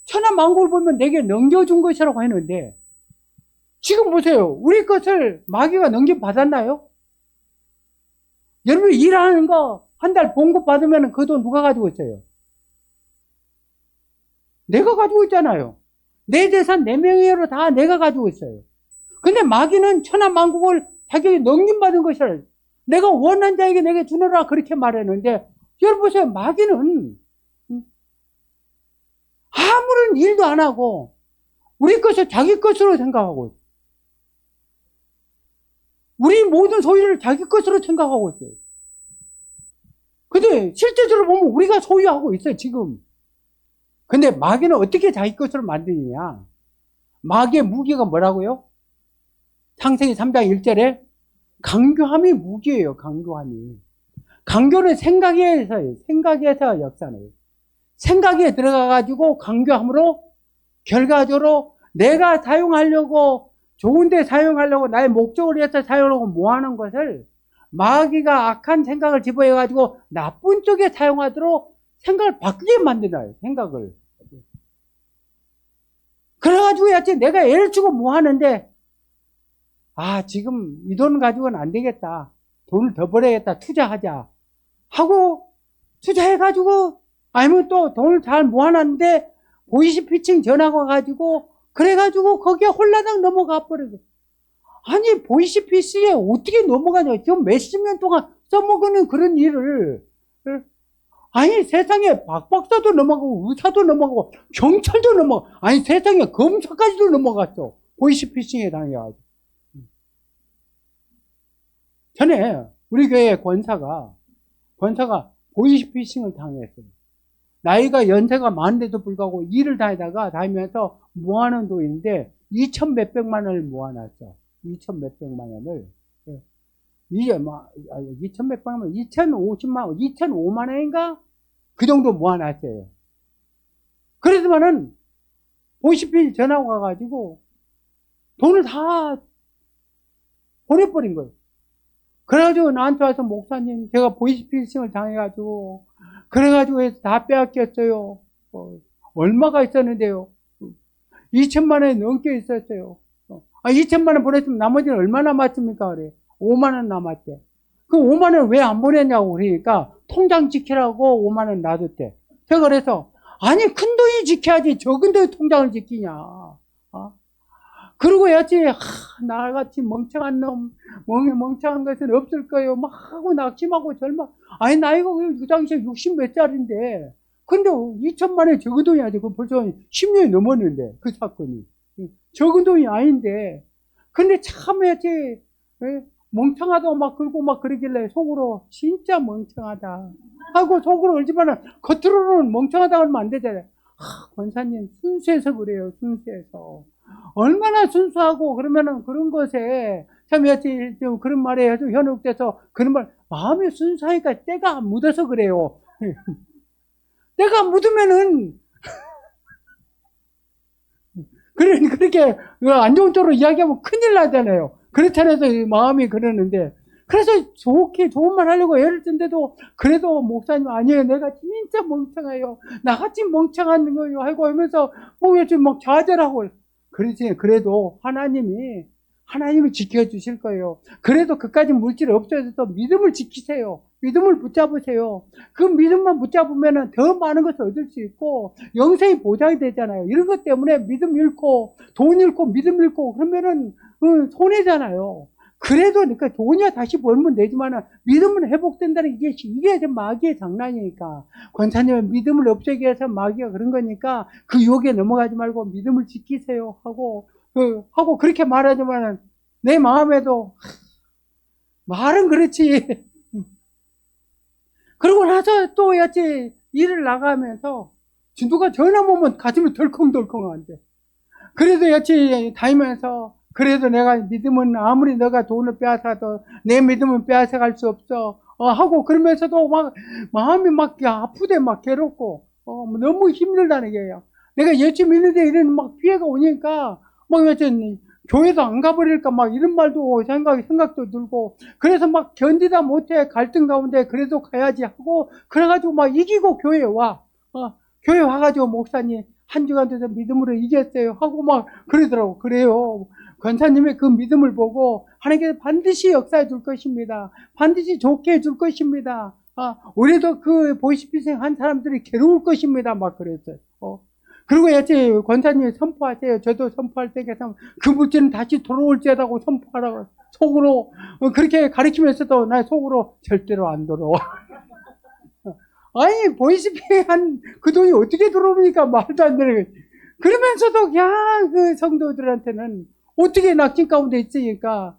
천하만국을 보면 내게 넘겨준 것이라고 했는데 지금 보세요. 우리 것을 마귀가 넘겨받았나요? 여러분 일하는 거 한 달 봉급 받으면 그 돈 누가 가지고 있어요? 내가 가지고 있잖아요. 내 재산, 내 명예로 다 내가 가지고 있어요. 근데 마귀는 천하만국을 자기에게 넘김받은 것이라 내가 원한 자에게 내게 주노라 그렇게 말했는데 여러분 보세요. 마귀는 아무런 일도 안 하고 우리 것을 자기 것으로 생각하고 있어요. 우리 모든 소유를 자기 것으로 생각하고 있어요. 근데 실제적으로 보면 우리가 소유하고 있어요, 지금. 근데 마귀는 어떻게 자기 것으로 만드느냐? 마귀의 무기가 뭐라고요? 창세기 3장 1절에 강교함이 무기예요, 강교함이. 강교는 생각에서예요. 생각에서 역사네요. 생각에 들어가가지고 강교함으로 결과적으로 내가 사용하려고 좋은데 사용하려고 나의 목적을 위해서 사용하려고 모아놓은 것을 마귀가 악한 생각을 집어해가지고 나쁜 쪽에 사용하도록 생각을 바꾸게 만드나요, 생각을. 그래가지고 야채 내가 애를 주고 뭐 하는데, 아, 지금 이 돈 가지고는 안 되겠다. 돈을 더 벌어야겠다. 투자하자. 하고 투자해가지고, 아니면 또 돈을 잘 모아놨는데, 보이스피싱 전화가 와가지고, 그래가지고 거기에 홀라당 넘어가 버려요. 아니, 보이스피싱에 어떻게 넘어가냐. 지금 몇십 년 동안 써먹는 그런 일을. 아니, 세상에 박박사도 넘어가고, 의사도 넘어가고, 경찰도 넘어가고, 아니, 세상에 검사까지도 넘어갔어. 보이스피싱에 당해가지고. 전에 우리 교회 권사가 보이스피싱을 당했어요. 나이가 연세가 많은데도 불구하고 일을 다니면서 모아놓은 돈인데 2천 몇백만 원을 모아놨어. 2천 몇백만 원을. 이제 막 2천 몇백만 원, 2,050만 원, 2,005만 원인가 그 정도 모아놨어요. 그래서만은 보이스피싱 전화가 와가지고 돈을 다 보내버린 거예요. 그래가지고 나한테 와서 목사님 제가 보이스피싱을 당해가지고 그래가지고 해서 다 빼앗겼어요. 얼마가 있었는데요. 2천만 원이 넘게 있었어요. 2천만 원 보냈으면 나머지는 얼마 남았습니까? 그래. 5만 원 남았대. 그 5만 원 왜 안 보냈냐고 그러니까 통장 지키라고 5만 원 놔뒀대. 제가 그래서 아니 큰 돈이 지켜야지 적은 돈이 통장을 지키냐. 그러고 야지 나같이 멍청한 놈, 멍청한 것은 없을 거예요. 막 하고 낙심하고 절망. 아니 나이가 그 당시에 60 몇 살인데 근데 2천만 원이 적은 돈이 아니고 그 벌써 10년이 넘었는데 그 사건이 적은 돈이 아닌데 근데 참 야지 멍청하다고 막 그러고 막 그러길래 속으로 진짜 멍청하다 하고 속으로 울지만은 겉으로는 멍청하다고 하면 안 되잖아요. 권사님 순수해서 그래요. 순수해서 얼마나 순수하고 그러면은 그런 것에 참 여치 좀 그런 말에 아주 현혹돼서 그런 말 마음이 순수하니까 때가 묻어서 그래요. 때가 묻으면은 그렇게 안 좋은 쪽으로 이야기하면 큰일 나잖아요. 그렇잖아요. 마음이 그러는데 그래서 좋은 말 하려고 애를 쓴데도 그래도 목사님 아니에요. 내가 진짜 멍청해요. 나같이 멍청한 거예요. 하고 하면서 요즘 막 좌절하고 그렇지. 그래도 하나님이 지켜주실 거예요. 그래도 그까지 물질 없어져도 믿음을 지키세요. 믿음을 붙잡으세요. 그 믿음만 붙잡으면 더 많은 것을 얻을 수 있고 영생이 보장이 되잖아요. 이런 것 때문에 믿음 잃고 돈 잃고 믿음 잃고 그러면은 손해잖아요. 그래도 그러니까 돈이야 다시 벌면 되지만 믿음은 회복된다는 이게 마귀의 장난이니까 권사님은 믿음을 없애기 위해서 마귀가 그런 거니까 그 유혹에 넘어가지 말고 믿음을 지키세요 하고 그렇게 말하지만 내 마음에도 말은 그렇지. 그러고 나서 또 야채 일을 나가면서 누가 전화 오면 가슴이 덜컹덜컹한데 그래도 야채 다니면서 그래도 내가 믿음은 아무리 너가 돈을 빼앗아도 내 믿음은 빼앗아갈 수 없어. 하고 그러면서도 막 마음이 막 아프대 막 괴롭고 너무 힘들다는 게요. 내가 예수 믿는데 이런 막 피해가 오니까 막 여튼 교회도 안 가버릴까 막 이런 말도 생각도 들고, 그래서 막 견디다 못해 갈등 가운데 그래도 가야지 하고, 그래가지고 막 이기고 교회에 와. 교회 와가지고 목사님 한 주간 돼서 믿음으로 이겼어요 하고 막 그러더라고. 그래요. 권사님의 그 믿음을 보고 하나님께서 반드시 역사해 줄 것입니다. 반드시 좋게 해줄 것입니다. 우리도 그 보이스피싱 한 사람들이 괴로울 것입니다. 막 그랬어요. 그리고 여태 권사님이 선포하세요. 저도 선포할 때 그 물질은 다시 돌아올지어다고 선포하라고 속으로 그렇게 가르치면서도 나 속으로 절대로 안 돌아와. 아니 보이스피싱 한 그 돈이 어떻게 들어옵니까? 말도 안 되는 거지. 그러면서도 그냥 그 성도들한테는 어떻게 낙진 가운데 있으니까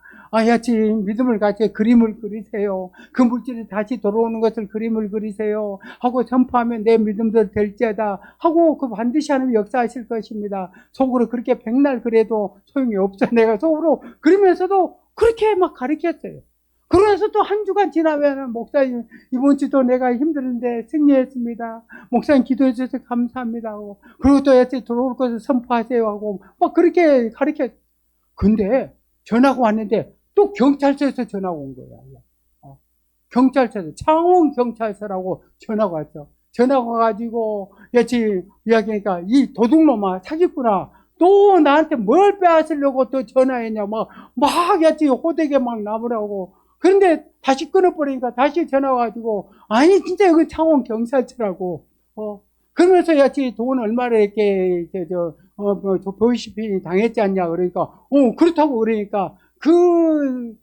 야지 믿음을 가지고 그림을 그리세요. 그 물질이 다시 돌아오는 것을 그림을 그리세요 하고 선포하면 내 믿음도 될지어다 하고 그 반드시 하나님 역사하실 것입니다. 속으로 그렇게 백날 그래도 소용이 없어. 내가 속으로 그러면서도 그렇게 막 가르쳤어요. 그러면서 또 한 주간 지나면 목사님 이번 주도 내가 힘드는데 승리했습니다. 목사님 기도해 주셔서 감사합니다 하고, 그리고 또 여태 들어올 것을 선포하세요 하고 막 그렇게 가르쳤어요. 근데 전화가 왔는데 또 경찰서에서 전화가 온 거야. 경찰서에서 창원 경찰서라고 전화가 왔어. 전화가 와가지고 여치 이야기하니까 이 도둑놈아 사기꾼아 또 나한테 뭘 빼앗으려고 또 전화했냐 막 여치 호되게 막 나무라고. 그런데 다시 끊어버리니까 다시 전화 와가지고 아니 진짜 여기 창원 경찰서라고. 그러면서 여치 돈 얼마를 이렇게 보이시피 당했지 않냐 그러니까 그렇다고 그러니까 그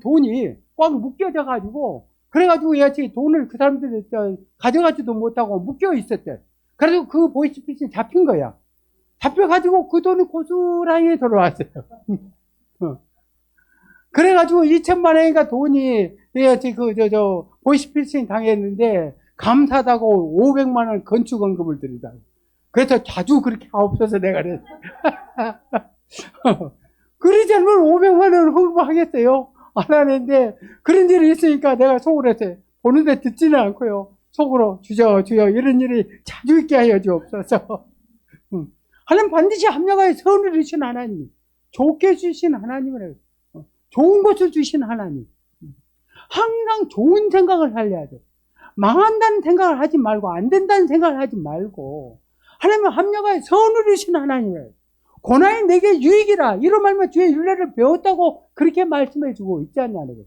돈이 꽉 묶여져 가지고 그래가지고 여치 돈을 그 사람들이 가져가지도 못하고 묶여 있었대. 그래서 그 보이스피싱 잡힌 거야. 잡혀가지고 그 돈이 고스란히 돌아왔어요. 그래가지고 2천만 원인가 돈이 여치 보이스피싱 당했는데 감사하다고 500만 원 건축원금을 드리다고. 그래서 자주 그렇게 없어서 내가 그랬어. 그러지 않으면 500만 원을 홍보하겠어요? 안 하는데, 그런 일이 있으니까 내가 속으로 했어요. 보는데 듣지는 않고요. 속으로, 주여, 이런 일이 자주 있게 하여 주옵소서. 하나님 반드시 합력하여 선을 주신 하나님, 좋게 주신 하나님을, 좋은 것을 주신 하나님. 항상 좋은 생각을 하려야 돼. 망한다는 생각을 하지 말고, 안 된다는 생각을 하지 말고, 하나님은 합력하여 선을 주신 하나님이에요. 고난이 내게 유익이라. 이런 말만 주의 윤례를 배웠다고 그렇게 말씀해 주고 있지 않냐는 거예요.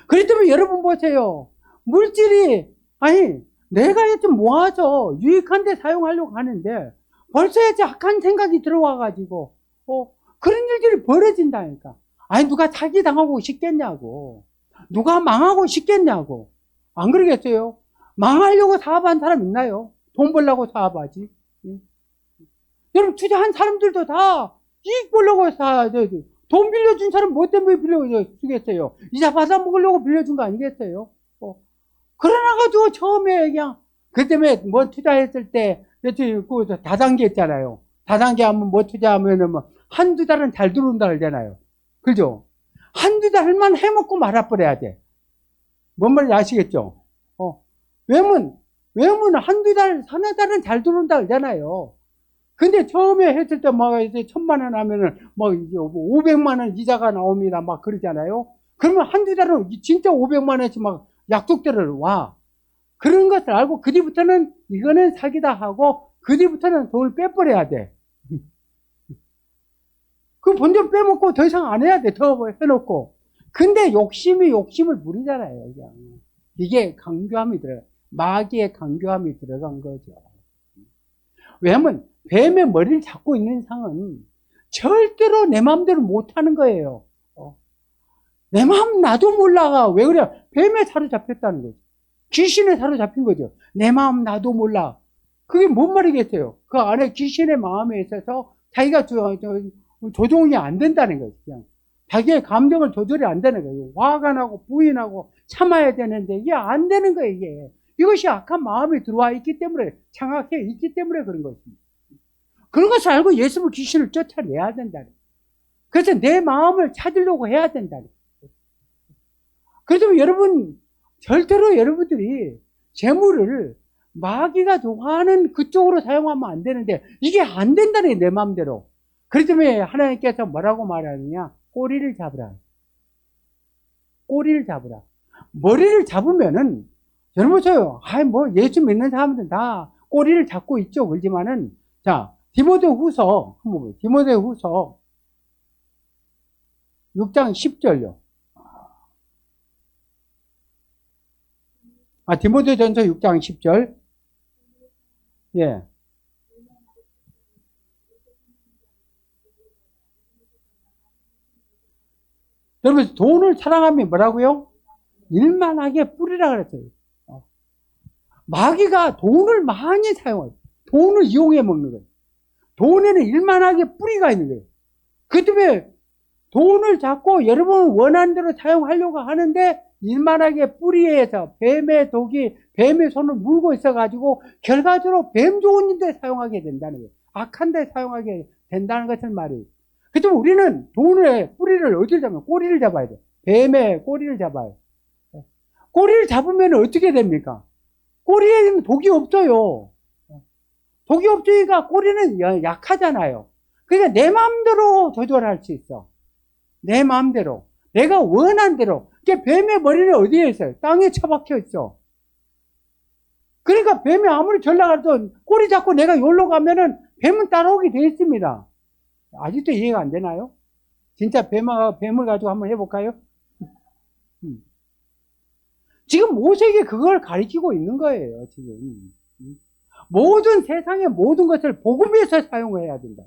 그렇다면 여러분 보세요. 물질이, 내가 좀 모아서 유익한 데 사용하려고 하는데, 벌써 이제 악한 생각이 들어와가지고, 그런 일들이 벌어진다니까. 누가 사기당하고 싶겠냐고. 누가 망하고 싶겠냐고. 안 그러겠어요? 망하려고 사업한 사람 있나요? 돈 벌려고 사업하지. 여러분 투자한 사람들도 다 이익 보려고 돈 빌려준 사람 뭐 때문에 빌려주겠어요? 이자 받아 먹으려고 빌려준 거 아니겠어요? 그러나가지고 처음에 그냥 그 때문에 뭐 투자했을 때 그 다단계 있잖아요. 다단계 하면 뭐 투자하면은 뭐 한두 달은 잘 들어온다 그러잖아요. 그죠? 한두 달만 해먹고 말아버려야 돼. 뭔 말인지 아시겠죠? 왜냐면 한두 달, 서너 달은 잘 들어온다 그러잖아요. 근데 처음에 했을 때 막 이제 1,000만 원 하면은 막 이제 500만 원 이자가 나옵니다. 막 그러잖아요. 그러면 한두 달은 진짜 500만 원씩 막 약속대로 와. 그런 것을 알고 그 뒤부터는 이거는 사기다 하고 그 뒤부터는 돈을 빼버려야 돼. 그 본전 빼먹고 더 이상 안 해야 돼. 더 해놓고. 근데 욕심을 부리잖아요. 그냥. 이게 강교함이 들어요. 마귀의 강교함이 들어간 거죠. 왜냐면 뱀의 머리를 잡고 있는 상은 절대로 내 마음대로 못하는 거예요. 내 마음 나도 몰라가. 왜 그래? 뱀에 사로잡혔다는 거죠. 귀신에 사로잡힌 거죠. 내 마음 나도 몰라. 그게 뭔 말이겠어요? 그 안에 귀신의 마음에 있어서 자기가 조종이 안 된다는 거죠. 그냥. 자기의 감정을 조절이 안 되는 거예요. 화가 나고 부인하고 참아야 되는데 이게 안 되는 거예요. 이게. 이것이 악한 마음이 들어와 있기 때문에, 장악해 있기 때문에 그런 것입니다. 그런 것을 알고 예수를 귀신을 쫓아내야 된다. 그래서 내 마음을 찾으려고 해야 된다. 그래서 여러분, 절대로 여러분들이 재물을 마귀가 좋아하는 그쪽으로 사용하면 안 되는데, 이게 안 된다네, 내 마음대로. 그렇기 때문에 하나님께서 뭐라고 말하느냐? 꼬리를 잡으라. 꼬리를 잡으라. 머리를 잡으면은, 여러분 보세요. 뭐, 예수 믿는 사람들은 다 꼬리를 잡고 있죠. 그렇지만은, 자, 디모데후서, 한번 보세요. 디모데후서 6장 10절요. 디모데전서 6장 10절. 예. 여러분, 돈을 사랑하면 뭐라고요? 일만하게 뿌리라 그랬어요. 마귀가 돈을 많이 사용해요. 돈을 이용해 먹는 거예요. 돈에는 일만하게 뿌리가 있는 거예요. 그 때문에 돈을 잡고 여러분 원하는 대로 사용하려고 하는데 일만하게 뿌리에서 뱀의 독이 뱀의 손을 물고 있어가지고 결과적으로 뱀 좋은 데 사용하게 된다는 거예요. 악한 데 사용하게 된다는 것을 말이에요. 그래서 우리는 돈의 뿌리를 어디를 잡으면 꼬리를 잡아야 돼요. 뱀의 꼬리를 잡아요. 꼬리를 잡으면 어떻게 됩니까? 꼬리에는 독이 없어요. 독이 없으니까 꼬리는 약하잖아요. 그러니까 내 마음대로 조절할 수 있어. 내 마음대로. 내가 원한 대로. 뱀의 머리는 어디에 있어요? 땅에 처박혀 있어. 그러니까 뱀이 아무리 전락해도 꼬리 잡고 내가 여기로 가면은 뱀은 따라오게 되어 있습니다. 아직도 이해가 안 되나요? 진짜 뱀을 가지고 한번 해볼까요? 지금 모세에게 그걸 가르치고 있는 거예요, 지금. 모든 세상의 모든 것을 복음에서 사용해야 된다.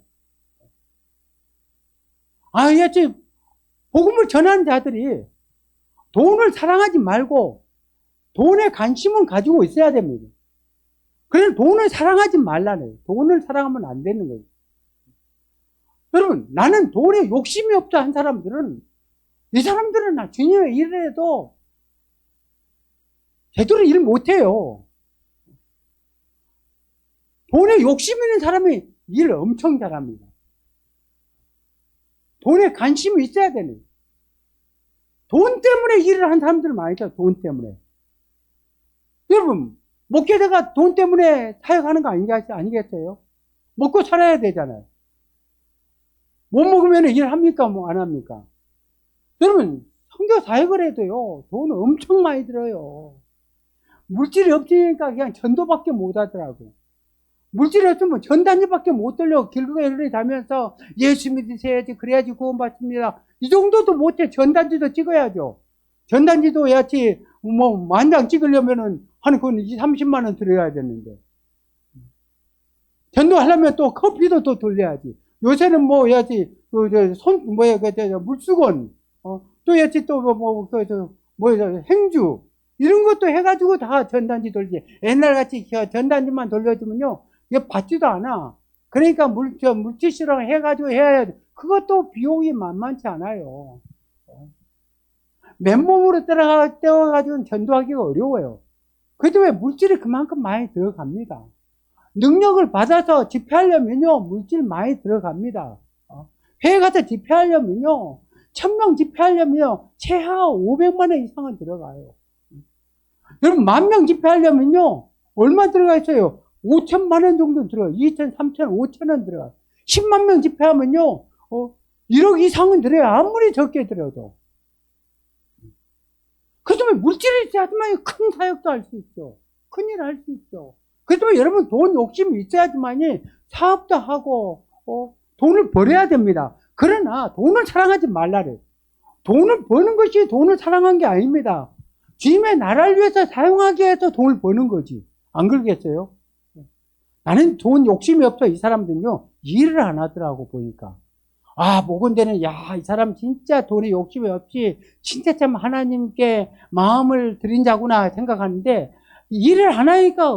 여치 복음을 전하는 자들이 돈을 사랑하지 말고 돈에 관심은 가지고 있어야 됩니다. 그래서 돈을 사랑하지 말라네요. 돈을 사랑하면 안 되는 거예요. 여러분, 나는 돈에 욕심이 없다 한 사람들은, 이 사람들은 주님의 일을 해도 제대로 일 못해요. 돈에 욕심 있는 사람이 일을 엄청 잘합니다. 돈에 관심이 있어야 되네. 돈 때문에 일을 한 사람들은 많이 있어요. 돈 때문에. 여러분, 목회자가 돈 때문에 사역하는 거 아니겠어요? 먹고 살아야 되잖아요. 못 먹으면 일합니까? 뭐 안 합니까? 여러분, 선교 사역을 해도요, 돈 엄청 많이 들어요. 물질이 없으니까 그냥 전도밖에 못 하더라고요. 물질이 없으면 전단지밖에 못 돌려 길거리에 다면서 예수 믿으셔야지, 그래야지 구원받습니다. 이 정도도 못해. 전단지도 찍어야죠. 전단지도 해야지, 뭐, 만장 찍으려면은 한 30만 원 들어야 되는데. 전도하려면 또 커피도 또 돌려야지. 요새는 뭐 해야지, 물수건, 또 해야지 또 행주, 이런 것도 해가지고 다 전단지 돌지. 옛날같이 전단지만 돌려주면요, 이거 받지도 않아. 그러니까 물티슈랑 해가지고 해야 돼. 그것도 비용이 만만치 않아요. 맨몸으로 떼어가지고는 전도하기가 어려워요. 그 때문에 물질이 그만큼 많이 들어갑니다. 능력을 받아서 집회하려면요, 물질 많이 들어갑니다. 회에 가서 집회하려면요, 1000명 집회하려면요, 최하 500만 원 이상은 들어가요. 여러분, 10,000명 집회하려면요, 얼마 들어가 있어요? 5천만 원 정도 들어가요. 2천, 3천, 5천 원 들어가요. 10만 명 집회하면요, 1억 이상은 들어요. 아무리 적게 들어도. 그 때문에 물질이 있어야지만 큰 사역도 할 수 있죠. 큰일 할 수 있죠. 그 때문에 여러분 돈 욕심이 있어야지만이 사업도 하고, 돈을 벌어야 됩니다. 그러나 돈을 사랑하지 말라래. 돈을 버는 것이 돈을 사랑한 게 아닙니다. 주님의 나라를 위해서 사용하기 위해서 돈을 버는 거지. 안 그러겠어요? 나는 돈 욕심이 없어. 이 사람들은요, 일을 안 하더라고, 보니까. 모건대는, 이 사람 진짜 돈에 욕심이 없이, 진짜 참 하나님께 마음을 드린 자구나 생각하는데, 일을 안 하니까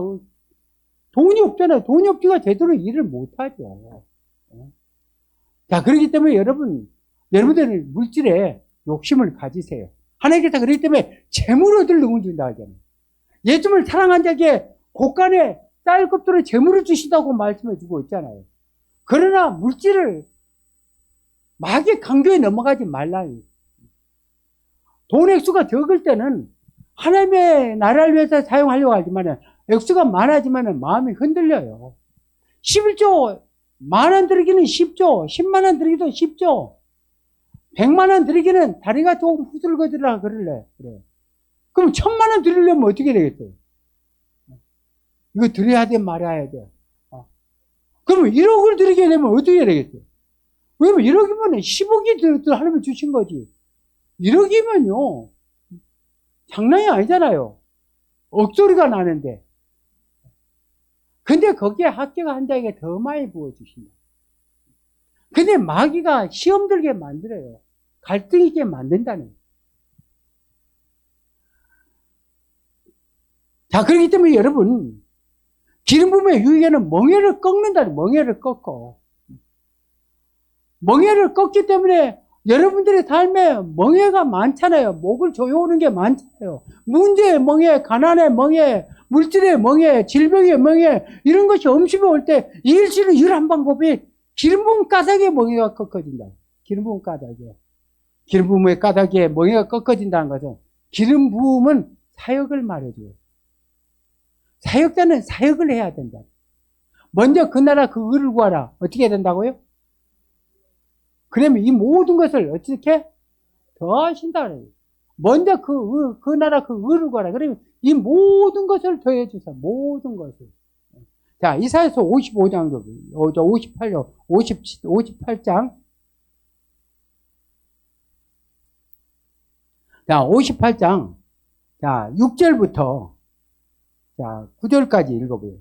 돈이 없잖아요. 돈이 없으니까 제대로 일을 못 하죠. 자, 그렇기 때문에 여러분들은 물질에 욕심을 가지세요. 하나님께서 그렇기 때문에 재물을 얻을 능을 준다 하잖아요. 예수님을 사랑한 자에게 곳간에 쌀급도로 재물을 주시다고 말씀해 주고 있잖아요. 그러나 물질을 마귀의 강조에 넘어가지 말라. 돈 액수가 적을 때는 하나님의 나라를 위해서 사용하려고 하지만 액수가 많아지면 마음이 흔들려요. 11조 10,000원 들이기는 쉽죠. 100,000원 들이기도 쉽죠. 100,000원 들이기는 다리가 조금 후들거들라 그럴래. 그래. 그럼 1,000,000원 들이려면 어떻게 되겠어요? 이거 들여야 돼, 말아야 돼. 그러면 1억을 들이게 되면 어떻게 되겠어요? 왜냐면 1억이면 10억이 하나님 주신 거지. 1억이면요. 장난이 아니잖아요. 억소리가 나는데. 근데 거기에 학교가 한 장에 더 많이 부어주신다. 근데 마귀가 시험 들게 만들어요. 갈등 있게 만든다는 거예요. 자, 그렇기 때문에 여러분, 기름 부음의 유익에는 멍에를 꺾는다는, 멍에를 꺾어. 멍에를 꺾기 때문에 여러분들의 삶에 멍에가 많잖아요. 목을 조여오는 게 많잖아요. 문제의 멍에, 가난의 멍에, 물질의 멍에, 질병의 멍에, 이런 것이 엄습에 올 때 이길 수 있는 유일한 방법이 기름 부음 까닭에 멍에가 꺾어진다. 기름 부음 까닭에. 기름 부음의 까닭에 멍에가 꺾어진다는 것은 기름 부음은 사역을 말해줘요. 사역자는 사역을 해야 된다. 먼저 그 나라 그 의를 구하라. 어떻게 해야 된다고요? 그러면 이 모든 것을 어떻게 더하신다. 먼저 그 나라 그 의를 구하라. 그러면 이 모든 것을 더해 주사. 모든 것을. 자, 이사야서 55장, 58장. 자, 58장. 자, 6절부터 자, 9절까지 읽어보세요.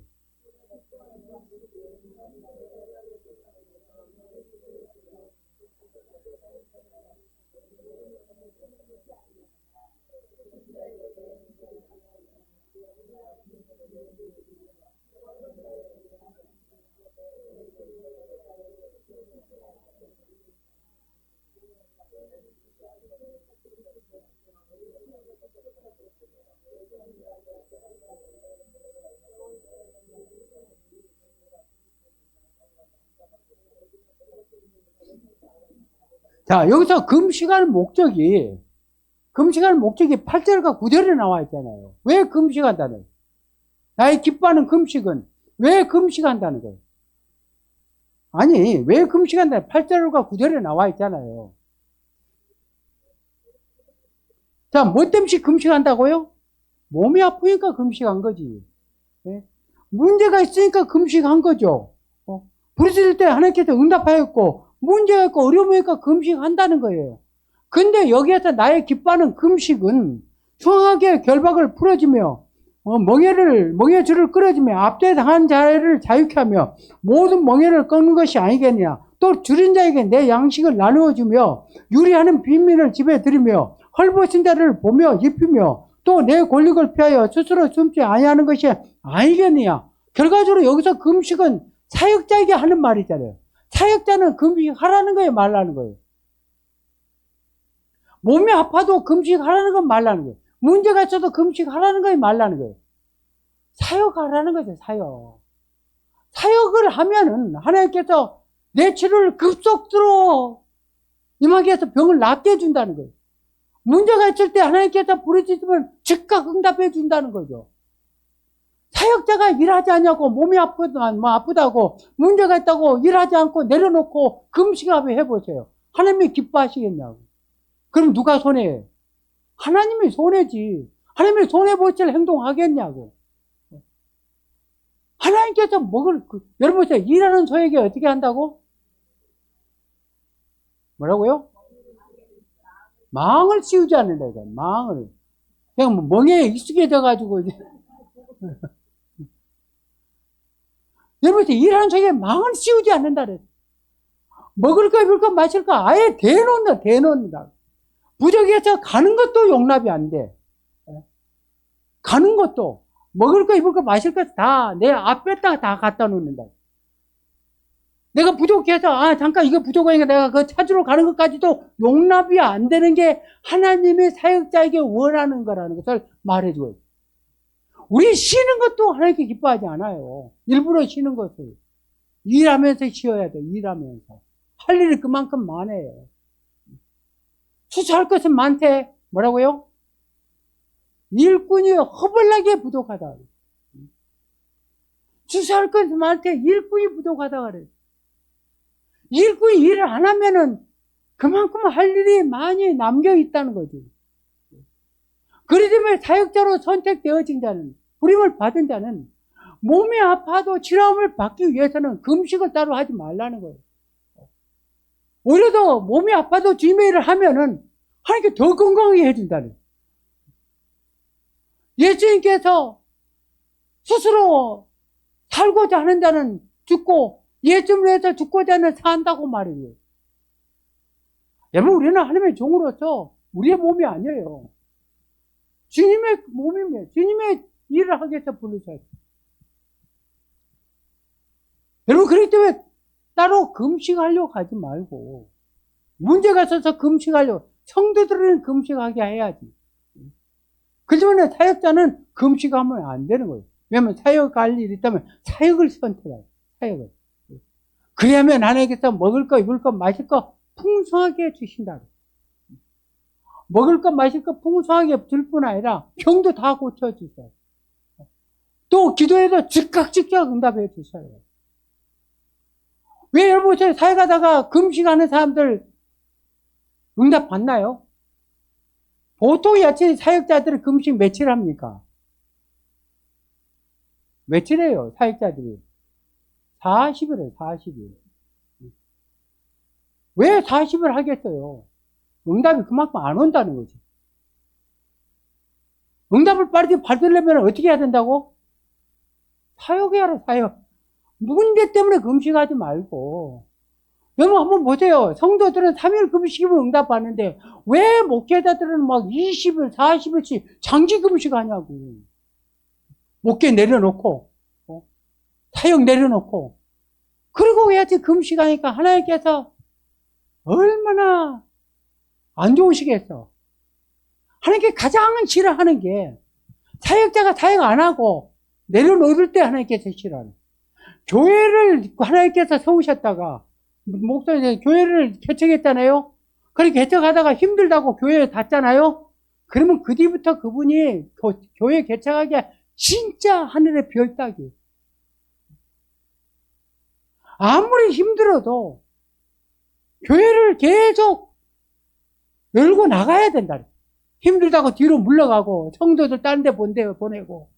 자, 여기서 금식하는 목적이 8절과 9절에 나와 있잖아요. 왜 금식한다는? 나의 기뻐하는 금식은 왜 금식한다는 거예요? 아니, 왜 금식한다는? 8절과 9절에 나와 있잖아요. 자, 뭐 때문에 금식한다고요? 몸이 아프니까 금식한 거지. 네? 문제가 있으니까 금식한 거죠. 부르실 때 하나님께서 응답하였고, 문제가 있고 어려움이 있고 금식한다는 거예요. 근데 여기에서 나의 기뻐하는 금식은 정확하게 결박을 풀어주며, 멍에줄을 끌어주며, 압제당한 자를 자유케 하며, 모든 멍에를 꺾는 것이 아니겠냐. 또 줄인 자에게 내 양식을 나누어주며, 유리하는 빈민을 집에 들이며, 헐벗은 자를 보며 입히며, 또 내 권력을 피하여 스스로 숨지 아니하는 것이 아니겠느냐. 결과적으로 여기서 금식은 사역자에게 하는 말이잖아요. 사역자는 금식하라는 거예요, 말라는 거예요. 몸이 아파도 금식하라는 건 말라는 거예요. 문제가 있어도 금식하라는 거예요, 말라는 거예요. 사역하라는 거죠, 사역. 사역을 하면은 하나님께서 내 치료를 급속도로 임하게 해서 병을 낫게 해준다는 거예요. 문제가 있을 때 하나님께서 부르짖으면 즉각 응답해 준다는 거죠. 사역자가 일하지 않냐고 몸이 아프다고 문제가 있다고 일하지 않고 내려놓고 금식하며 해보세요. 하나님이 기뻐하시겠냐고. 그럼 누가 손해해요? 하나님이 손해지. 하나님이 손해보실 행동하겠냐고. 하나님께서 여러분 보세요. 일하는 소에게 어떻게 한다고? 뭐라고요? 망을 씌우지 않는다. 망을. 그냥 멍에에 익숙해져가지고 이제. 여러분 일하는 소에게 망을 씌우지 않는다. 먹을까 입을까 마실까 아예 대놓는다. 부족해서 가는 것도 용납이 안 돼. 가는 것도 먹을까 입을까 마실까 다 내 앞에다가 다 갖다 놓는다. 내가 부족해서 잠깐 이거 부족하니까 내가 그거 찾으러 가는 것까지도 용납이 안 되는 게 하나님의 사역자에게 원하는 거라는 것을 말해줘요. 우리 쉬는 것도 하나님께 기뻐하지 않아요. 일부러 쉬는 것을. 일하면서 쉬어야 돼. 일하면서. 할 일이 그만큼 많아요. 수사할 것은 많대. 뭐라고요? 일꾼이 허벌나게 부족하다. 수사할 것은 많대. 일꾼이 부족하다 그래. 일꾼이 일을 안 하면은 그만큼 할 일이 많이 남겨 있다는 거지. 그렇기 때문에 사역자로 선택되어진 자는, 부름을 받은 자는 몸이 아파도 치료함을 받기 위해서는 금식을 따로 하지 말라는 거예요. 오히려 더 몸이 아파도 주님의 일을 하면은 하나님께 더 건강하게 해준다는. 예수님께서 스스로 살고자 하는 자는 죽고 예수님을 위해서 죽고자 하는 산다고 말해요. 여러분, 우리는 하나님의 종으로서 우리의 몸이 아니에요. 주님의 몸이며 주님의 일을 하기 위해서 부르셔요. 여러분, 그렇기 때문에 따로 금식하려고 하지 말고, 문제가 있어서 금식하려고, 성도들은 금식하게 해야지. 그 때문에 사역자는 금식하면 안 되는 거예요. 왜냐하면 사역할 일이 있다면 사역을 선택해요. 사역을. 그래야면 하나님께서 먹을 거, 입을 거, 마실 거 풍성하게 해주신다. 먹을 거, 마실 거 풍성하게 줄 뿐 아니라 병도 다 고쳐주세요. 또 기도해도 즉각 응답해 주셔요. 왜 여러분 사역하다가 금식하는 사람들 응답 받나요? 보통 야채 사역자들은 금식 며칠 합니까? 며칠 해요, 사역자들이? 40일 해요, 40일. 왜 40일 하겠어요? 응답이 그만큼 안 온다는 거지. 응답을 빠르게 받으려면 어떻게 해야 된다고? 사역해야 해, 사역. 문제 때문에 금식하지 말고. 여러분 한번 보세요. 성도들은 3일 금식이면 응답 받는데 왜 목회자들은 막 20일, 40일씩 장기 금식하냐고. 목회 내려놓고 사역 내려놓고 그리고 왜지 금식하니까 하나님께서 얼마나 안 좋으시겠어. 하나님께 가장 싫어하는 게 사역자가 사역 안 하고 내려놓을 때 하나님께서 싫어하는. 교회를 하나님께서 세우셨다가 목사님 교회를 개척했잖아요. 그렇게 개척하다가 힘들다고 교회에 닫잖아요. 그러면 그 뒤부터 그분이 교회 개척하기에 진짜 하늘의 별 따기. 아무리 힘들어도 교회를 계속 열고 나가야 된다. 힘들다고 뒤로 물러가고 성도들 다른 데 보내고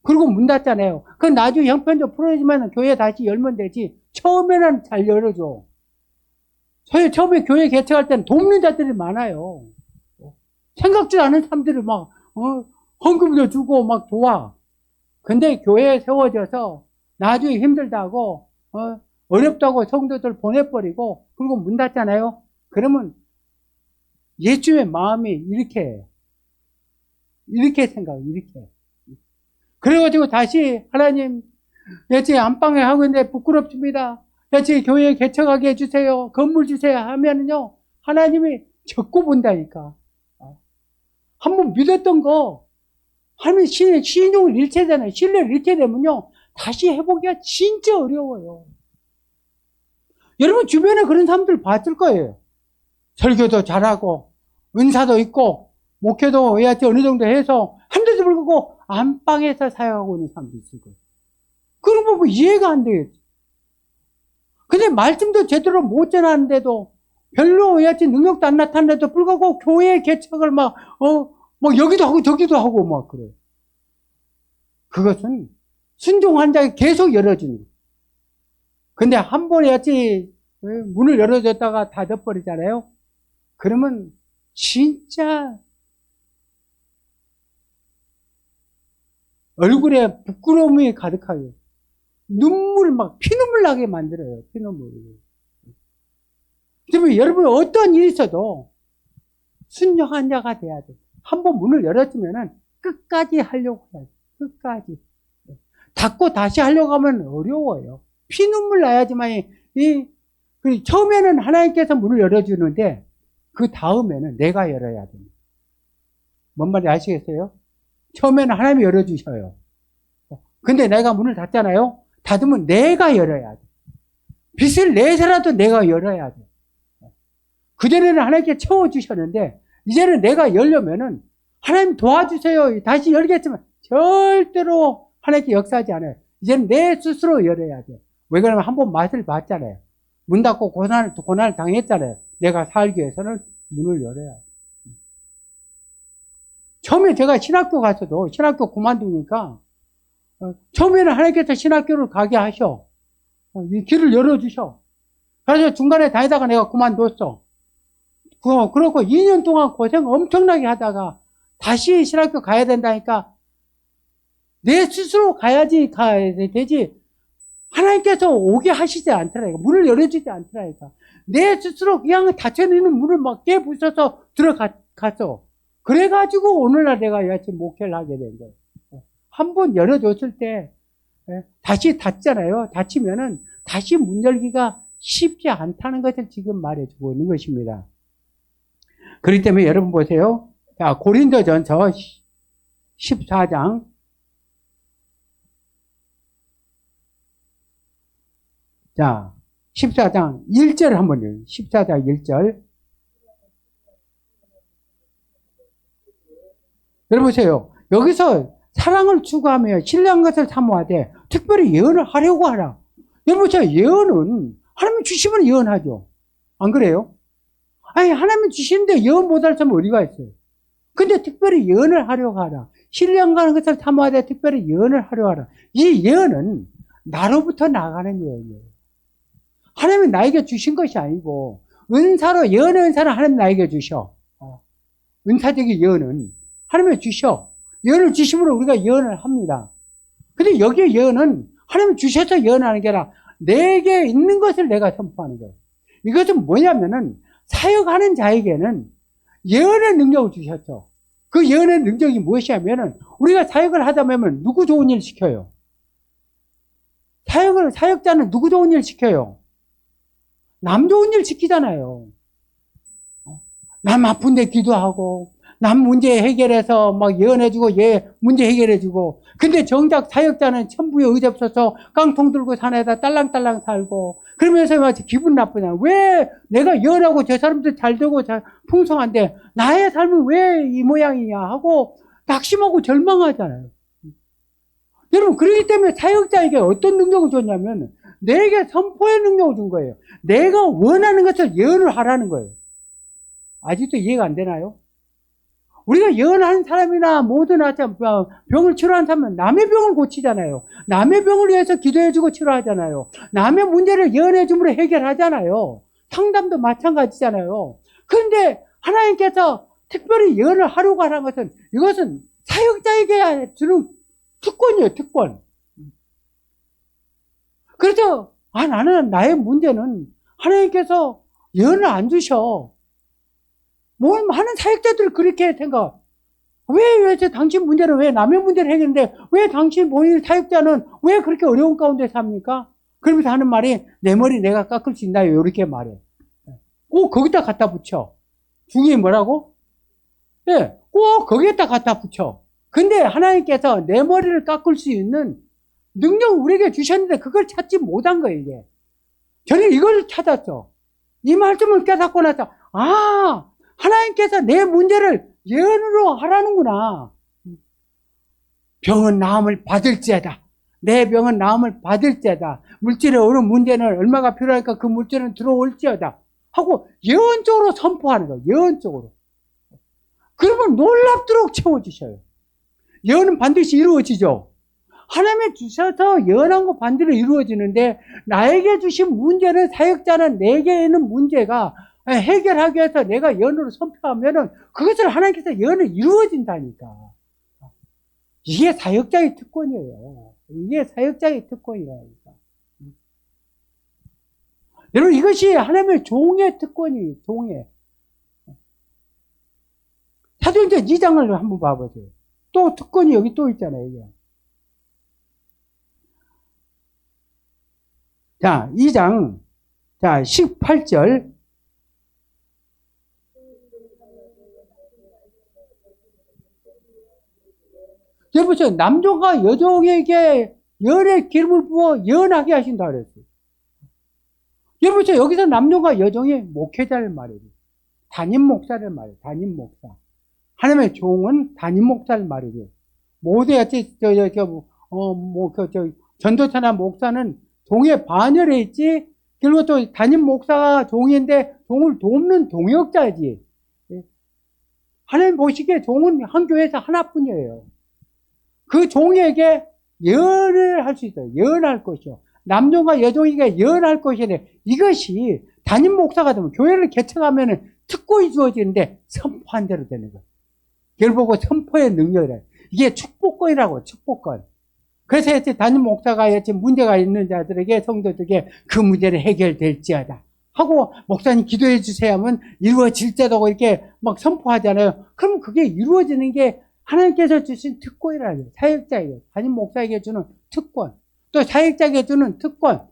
그리고 문 닫잖아요. 그건 나중에 형편좀 풀어지면 교회 다시 열면 되지. 처음에는 잘 열어줘. 처음에 교회 개척할 때는 돕는 자들이 많아요. 생각지도 않은 사람들이 막 헌금도 주고 막 도와. 근데 교회에 세워져서 나중에 힘들다고 어렵다고 성도들 보내버리고 그리고 문 닫잖아요. 그러면 예수의 마음이 이렇게 생각해. 이렇게. 그래가지고 다시 하나님 여치 안방에 하고 있는데 부끄럽습니다. 여치 교회 개척하게 해주세요. 건물 주세요 하면은요 하나님이 적고 본다니까. 한번 믿었던 거 하나님 신용을 잃게되잖아요. 신뢰를 잃게 되면요 다시 해보기가 진짜 어려워요. 여러분 주변에 그런 사람들 봤을 거예요. 설교도 잘하고 은사도 있고 목회도 의한테 어느 정도 해서 한데도 불구하고 안방에서 사역하고 있는 사람도 있을 거예요. 그런 거 보면 이해가 안 되겠지. 근데 말씀도 제대로 못 전하는데도 별로 의한테 능력도 안 나타나는데도 불구하고 교회 개척을 막 여기도 하고 저기도 하고 막 그래요. 그것은 순종한 자에게 계속 열어주는 거예요. 근데 한 번에 야지 문을 열어줬다가 닫아버리잖아요. 그러면 진짜 얼굴에 부끄러움이 가득하게 피눈물 나게 만들어요. 피눈물. 그러면 여러분 어떤 일이 있어도 순종한 자가 돼야 돼. 한번 문을 열었으면은 끝까지 하려고 해야 돼. 끝까지. 닫고 다시 하려고 하면 어려워요. 피눈물 나야지만 처음에는 하나님께서 문을 열어주는데 그 다음에는 내가 열어야 됩니다. 뭔 말인지 아시겠어요? 처음에는 하나님이 열어주셔요. 근데 내가 문을 닫잖아요. 닫으면 내가 열어야 돼. 빚을 내서라도 내가 열어야 돼. 그전에는 하나님께 채워주셨는데 이제는 내가 열려면은 하나님 도와주세요. 다시 열겠지만 절대로 하나님께 역사하지 않아요. 이제는 내 스스로 열어야 돼. 왜 그러냐면 한번 맛을 봤잖아요. 문 닫고 고난을 당했잖아요. 내가 살기 위해서는 문을 열어야 돼. 처음에 제가 신학교 갔어도 신학교 그만두니까 처음에는 하나님께서 신학교를 가게 하셔. 이 길을 열어주셔. 그래서 중간에 다니다가 내가 그만뒀어. 그렇고 2년 동안 고생 엄청나게 하다가 다시 신학교 가야 된다니까 내 스스로 가야 되지 하나님께서 오게 하시지 않더라니까. 문을 열어주지 않더라니까. 내 스스로 그냥 닫혀있는 문을 막 깨부숴서 들어갔어. 그래가지고 오늘날 내가 여하튼 목회를 하게 된 거예요. 한번 열어줬을 때 다시 닫잖아요. 닫히면은 다시 문 열기가 쉽지 않다는 것을 지금 말해주고 있는 것입니다. 그렇기 때문에 여러분 보세요. 자, 고린도전서 14장 자, 14장 1절 한번 읽어요. 14장 1절. 여러분 보세요. 여기서 사랑을 추구하며 신뢰한 것을 사모하되 특별히 예언을 하려고 하라. 여러분 보세요. 예언은 하나님이 주시면 예언하죠. 안 그래요? 아니 하나님이 주시는데 예언 못할 사람 어디가 있어요? 근데 특별히 예언을 하려고 하라. 신뢰한 것을 사모하되 특별히 예언을 하려고 하라. 이 예언은 나로부터 나가는 예언이에요. 하나님이 나에게 주신 것이 아니고 은사로 예언의 은사는 하나님 나에게 주셔. 은사적인 예언은 하나님이 주셔. 예언을 주심으로 우리가 예언을 합니다. 근데 여기에 예언은 하나님이 주셔서 예언하는 게 아니라 내게 있는 것을 내가 선포하는 거예요. 이것은 뭐냐면은 사역하는 자에게는 예언의 능력을 주셨죠. 그 예언의 능력이 무엇이냐면은 우리가 사역을 하다 보면 누구 좋은 일 시켜요? 사역자는 누구 좋은 일 시켜요? 남 좋은 일 시키잖아요. 남 아픈데 기도하고 남 문제 해결해서 막 예언해주고 문제 해결해주고. 근데 정작 사역자는 천부에 의잡서서 깡통 들고 산에다 딸랑딸랑 살고 그러면서 마치 기분 나쁘냐. 왜 내가 예언하고 저 사람들 잘 되고 풍성한데 나의 삶은 왜 이 모양이냐 하고 낙심하고 절망하잖아요. 여러분 그렇기 때문에 사역자에게 어떤 능력을 줬냐면 내게 선포의 능력을 준 거예요. 내가 원하는 것을 예언을 하라는 거예요. 아직도 이해가 안 되나요? 우리가 예언하는 사람이나 모든 병을 치료하는 사람은 남의 병을 고치잖아요. 남의 병을 위해서 기도해주고 치료하잖아요. 남의 문제를 예언해줌으로 해결하잖아요. 상담도 마찬가지잖아요. 그런데 하나님께서 특별히 예언을 하려고 하는 것은 이것은 사역자에게 주는 특권이에요. 특권. 그래서 나는 나의 문제는 하나님께서 예언을 안 주셔. 많은 사역자들 그렇게 생각. 왜 당신 문제는 왜 남의 문제를 해결했는데 왜 당신 본인 사역자는 왜 그렇게 어려운 가운데 삽니까? 그러면서 하는 말이 내 머리 내가 깎을 수 있나요? 이렇게 말해. 꼭 거기다 갖다 붙여. 중에 뭐라고? 예, 꼭 거기에다 갖다 붙여. 근데 하나님께서 내 머리를 깎을 수 있는 능력을 우리에게 주셨는데 그걸 찾지 못한 거예요, 이게. 저는 이걸 찾았어. 이 말씀을 깨닫고 나서 하나님께서 내 문제를 예언으로 하라는구나. 병은 나음을 받을지어다. 내 병은 나음을 받을지어다. 물질에 오는 문제는 얼마가 필요하니까 그 물질은 들어올지어다. 하고 예언적으로 선포하는 거예요. 예언적으로. 그러면 놀랍도록 채워주셔요. 예언은 반드시 이루어지죠. 하나님이 주셔서 예언한 거 반드시 이루어지는데 나에게 주신 문제는 사역자는 내게 있는 문제가 해결하기 위해서 내가 예언으로 선포하면은 그것을 하나님께서 예언을 이루어진다니까. 이게 사역자의 특권이에요. 이게 사역자의 특권이라니까. 여러분 이것이 하나님의 종의 특권이에요. 종의. 사도행전 2장을 한번 봐보세요. 또 특권이 여기 또 있잖아요. 이게. 자, 2장, 자, 18절. 여러분, 남종과 여종에게 열의 기름을 부어 예언하게 하신다 그랬어요. 여러분, 여기서 남종과 여종이 목회자를 말해요. 담임 목사를 말해요. 담임 목사. 하나님의 종은 담임 목사를 말해요. 모두같이, 전도사나 목사는 종에 반열해 있지, 그리고 또 담임 목사가 종인데 종을 돕는 동역자지. 하나님 보시기에 종은 한 교회에서 하나뿐이에요. 그 종에게 예언을 할 수 있어요. 예언할 것이요. 남종과 여종에게 예언할 것이래. 이것이 담임 목사가 되면 교회를 개척하면 특권이 주어지는데 선포한 대로 되는 거예요. 이걸 보고 선포의 능력이래. 이게 축복권이라고, 축복권. 그래서 담임 목사가 문제가 있는 자들에게, 성도들에게 그 문제를 해결될지어다 하고, 목사님 기도해 주세요 하면 이루어질지어다 이렇게 막 선포하잖아요. 그럼 그게 이루어지는 게 하나님께서 주신 특권이라는 거예요. 사역자에게, 담임 목사에게 주는 특권. 또 사역자에게 주는 특권.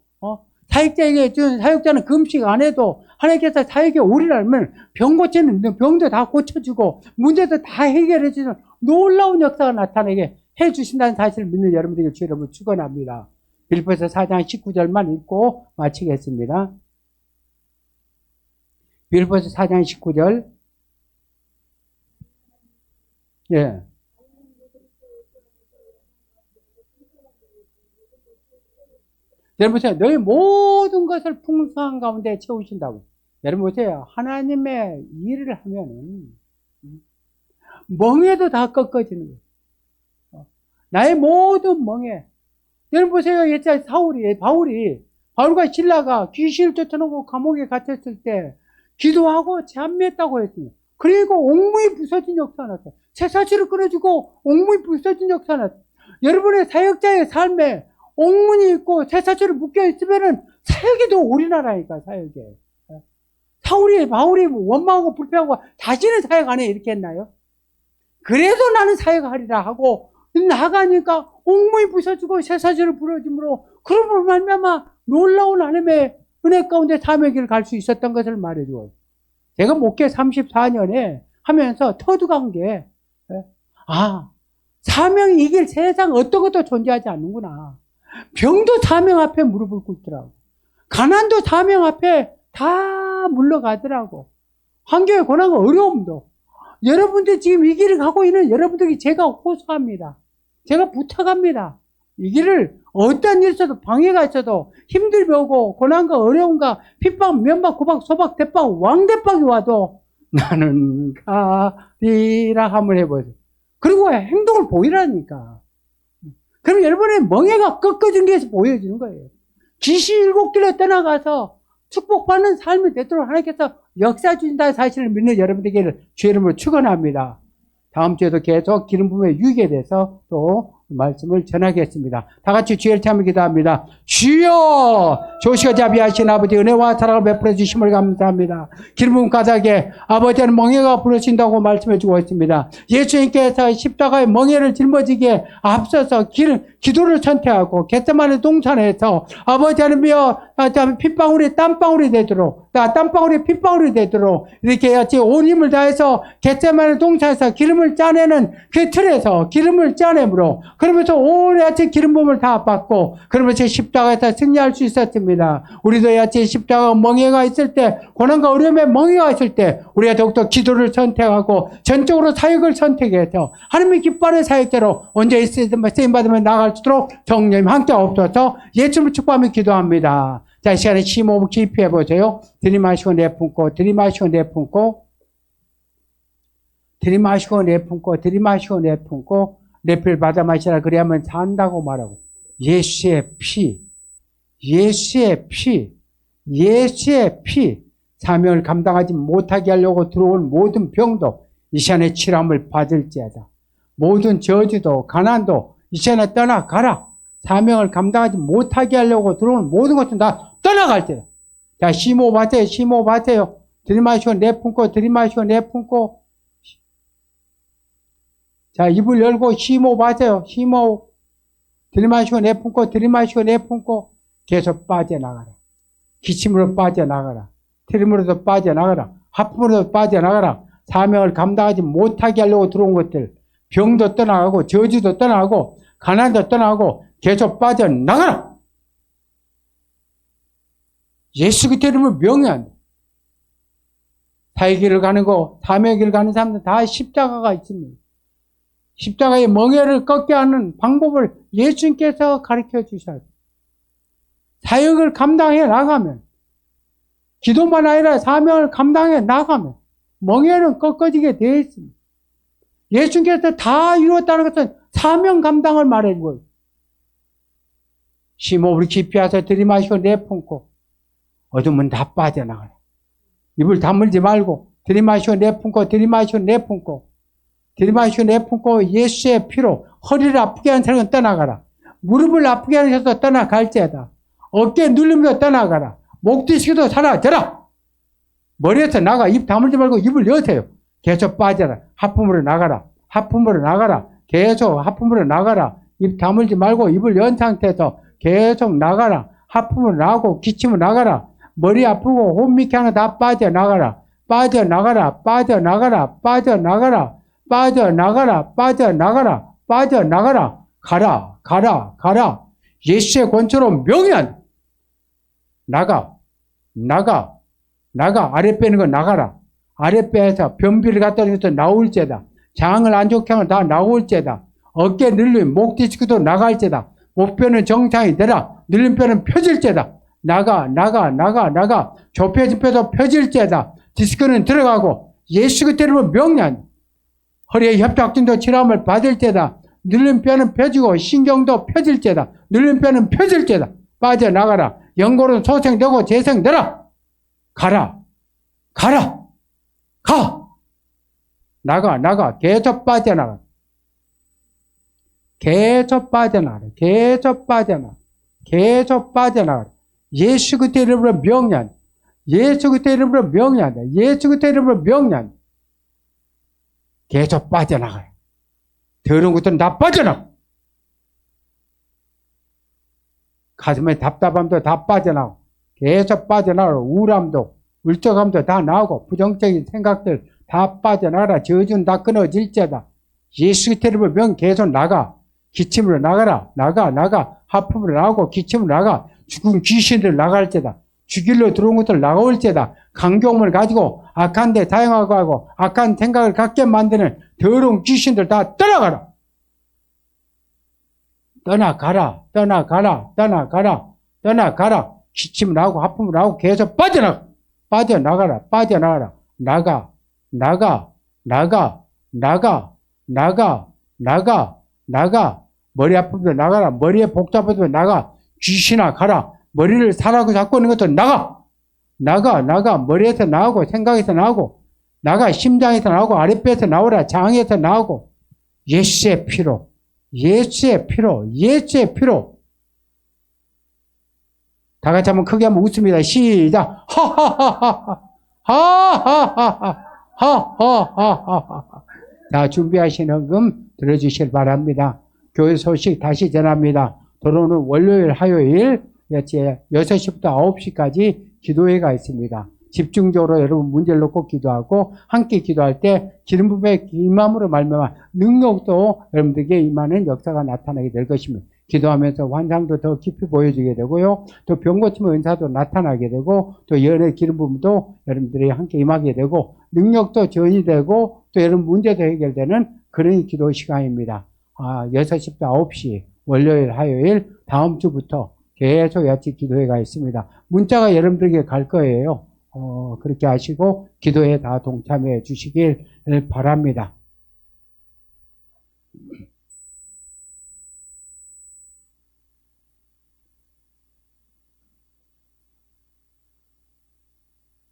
사역자에게 주는, 사역자는 금식 안 해도 하나님께서 사역에 올인하면 병 고치는, 병도 다 고쳐주고 문제도 다 해결해 주는 놀라운 역사가 나타나게 해 주신다는 사실을 믿는 여러분들에게 주 여러분 축원합니다. 빌립보서 4장 19절만 읽고 마치겠습니다. 빌립보서 4장 19절. 예. 여러분 보세요. 너희 모든 것을 풍성한 가운데 채우신다고. 여러분 보세요. 하나님의 일을 하면은 멍에도 다 꺾어지는 거예요. 나의 모든 멍에. 여러분 보세요. 옛날 바울과 신라가 귀신을 쫓아내고 감옥에 갇혔을 때 기도하고 잠했다고 했습니다. 그리고 옥문이 부서진 역사가 났어요. 쇠사슬을 끊어주고 옥문이 부서진 역사가 났어요. 여러분의 사역자의 삶에 옥문이 있고 쇠사슬을 묶여있으면은 사역이 더 올인하라니까, 사역에. 바울이 원망하고 불평하고 다시는 사역 안 해, 이렇게 했나요? 그래도 나는 사역하리라 하고 나가니까 옥문이 부서지고 쇠사슬을 부러짐으로 그러므로 말미암아 놀라운 하나님의 은혜 가운데 사명의 길을 갈 수 있었던 것을 말해줘요. 제가 목회 34년에 하면서 터득한 게, 사명이 이길 세상 어떤 것도 존재하지 않는구나. 병도 사명 앞에 무릎을 꿇더라고. 가난도 사명 앞에 다 물러가더라고. 환경의 고난과 어려움도. 여러분들 지금 이 길을 가고 있는 여러분들이 제가 호소합니다. 제가 부탁합니다. 이 길을 어떤 일 있어도 방해가 있어도 힘들게 오고 고난과 어려움과 핍박, 면박, 구박, 소박, 대박, 왕대박이 와도 나는 가리라 한번 해보세요. 그리고 행동을 보이라니까. 그럼 여러분의 멍에가 꺾어진 게 보여지는 거예요. 기시 7길로 떠나가서 축복받는 삶이 되도록 하나님께서 역사 주신다는 사실을 믿는 여러분들에게 주의 이름으로 축원합니다. 다음 주에도 계속 기름 부음의 유익에 대해서 또 말씀을 전하겠습니다. 다 같이 주의를 참여 기도합니다. 주여, 조시가 자비하신 아버지 은혜와 사랑을 베풀어 주심을 감사합니다. 기름 부음 가닥에 아버지는 멍에가 부르신다고 말씀해 주고 있습니다. 예수님께서 십자가의 멍에를 짊어지기에 앞서서 기도를 선택하고 겟세마네 동산에서 아버지 하나님이여 핏방울이 땀방울이 되도록 땀방울이 핏방울이 되도록 이렇게 온 힘을 다해서 겟세마네 동산에서 기름을 짜내는 그 틀에서 기름을 짜내므로 그러면서 온 야채 기름 부음을 다 받고 그러면서 십자가에서 승리할 수 있었습니다. 우리도 야채 십자가 멍에가 있을 때 고난과 어려움에 멍에가 있을 때 우리가 더욱더 기도를 선택하고 전적으로 사역을 선택해서 하나님의 기뻐하는 사역자로 언제 쓰임받으면 나갈 수 있도록 성령님 함께 없어서 예수님을 축복하며 기도합니다. 자, 이 시간에 심호흡 깊이 해보세요. 들이마시고 내뿜고 들이마시고 내뿜고 들이마시고 내뿜고 들이마시고 내뿜고 레필 받아 마시라 그래야만 산다고 말하고 예수의 피 사명을 감당하지 못하게 하려고 들어온 모든 병도 이 시간에 치료함을 받을지어다. 모든 저주도 가난도 이 시간에 떠나가라. 사명을 감당하지 못하게 하려고 들어온 모든 것은 다 떠나갈 때다. 자, 심호흡하세요. 들이마시고 내뿜고 들이마시고 내뿜고. 자, 입을 열고 심호흡하세요. 심호흡. 들이마시고 내뿜고 들이마시고 내뿜고 계속 빠져나가라. 기침으로 빠져나가라. 트림으로도 빠져나가라. 하품으로도 빠져나가라. 사명을 감당하지 못하게 하려고 들어온 것들, 병도 떠나가고 저주도 떠나가고 가난도 떠나가고 계속 빠져나가라. 예수 그리스도 이름을 명예한다. 사의 길을 가는 거, 사명의 길을 가는 사람들 다 십자가가 있습니다. 십자가의 멍에를 꺾게 하는 방법을 예수님께서 가르쳐 주셔야 돼요. 사역을 감당해 나가면 기도만 아니라 사명을 감당해 나가면 멍에는 꺾어지게 되어 있습니다. 예수님께서 다 이루었다는 것은 사명 감당을 말하는 거예요. 심호흡을 깊이 하서 들이마시고 내뿜고 어둠은 다 빠져나가라. 입을 다물지 말고 들이마시고 내뿜고 들이마시고 내뿜고 들이마시고 내뿜고 예수의 피로 허리를 아프게 하는 사람은 떠나가라. 무릎을 아프게 하는 사람도 떠나갈지어다. 어깨 눌림도 떠나가라. 목 뒤시기도 사라져라. 머리에서 나가. 입 다물지 말고 입을 여세요. 계속 빠져라. 하품으로 나가라. 하품으로 나가라. 계속 하품으로 나가라. 입 다물지 말고 입을 연 상태에서 계속 나가라. 하품으로 나가고 기침으로 나가라. 머리 아프고 혼미케 하는 거 다 빠져나가라. 빠져나가라. 빠져나가라. 빠져나가라. 빠져나가라. 빠져나가라. 빠져나가라. 가라. 가라. 가라. 예수의 권초로 명연. 나가. 나가. 나가. 아래 빼는 거 나가라. 아래 빼서 변비를 갖다 주면서 나올죄다. 장을 안 좋게 하면 다 나올죄다. 어깨 늘림, 목 디스크도 나갈죄다. 목뼈는 정상이 되라. 늘린 뼈는 펴질죄다. 나가, 나가, 나가, 나가. 좁혀진 뼈도 펴질죄다. 디스크는 들어가고 예수 그때로 명령. 허리에 협착증도 치료함을 받을죄다. 늘린 뼈는 펴지고 신경도 펴질죄다. 늘린 뼈는 펴질죄다. 빠져나가라. 연골은 소생되고 재생되라. 가라. 가라. 가. 나가, 나가. 계속 빠져나가. 계속 빠져나가. 계속 빠져나가. 계속 빠져나가. 예수 그때 이름으로 명령. 예수 그때 이름으로 명령. 예수 그때 이름으로 명령. 계속 빠져나가요. 더러운 것들은 다 빠져나가. 가슴에 답답함도 다 빠져나가고 계속 빠져나가고 우울함도 울적함도 다 나오고 부정적인 생각들 다 빠져나가라. 저주는 다 끊어질지어다. 예수 그때 이름으로 명 계속 나가. 기침으로 나가라. 나가, 나가. 하품으로 나가고 기침으로 나가. 죽은 귀신들 나갈지다. 죽일로 들어온 것들 나올지다. 강경을 가지고 악한 데 사용하고 하고 악한 생각을 갖게 만드는 더러운 귀신들 다 떠나가라. 떠나가라. 떠나가라. 떠나가라. 떠나가라. 기침을 하고 하품을 하고 계속 빠져나가. 빠져나가라. 빠져나가라. 나가. 나가. 나가. 나가. 나가. 나가. 나가. 머리 아프면 나가라. 머리에 복잡해도 나가. 귀신아 가라. 머리를 사라고 잡고 있는 것도 나가. 나가. 나가. 머리에서 나오고 생각에서 나오고 나가. 심장에서 나오고 아랫배에서 나오라. 장에서 나오고 예수의 피로. 예수의 피로. 예수의 피로. 다 같이 한번 크게 한번 웃습니다. 시작. 하하하하하. 하하하하. 하하하하. 자, 준비하신 헌금 들어주시길 바랍니다. 교회 소식 다시 전합니다. 도로는 월요일, 화요일 6시부터 9시까지 기도회가 있습니다. 집중적으로 여러분 문제를 놓고 기도하고 함께 기도할 때 기름 부음의 임함으로 말미암아 능력도 여러분들에게 임하는 역사가 나타나게 될 것입니다. 기도하면서 환상도 더 깊이 보여지게 되고요. 또 병 고침의 은사도 나타나게 되고 또 열의 기름 부음도 여러분들이 함께 임하게 되고 능력도 전이 되고 또 여러분 문제도 해결되는 그런 기도 시간입니다. 6시부터 9시 월요일, 화요일 다음 주부터 계속 야채 기도회가 있습니다. 문자가 여러분들에게 갈 거예요. 그렇게 하시고 기도에 다 동참해 주시길 바랍니다.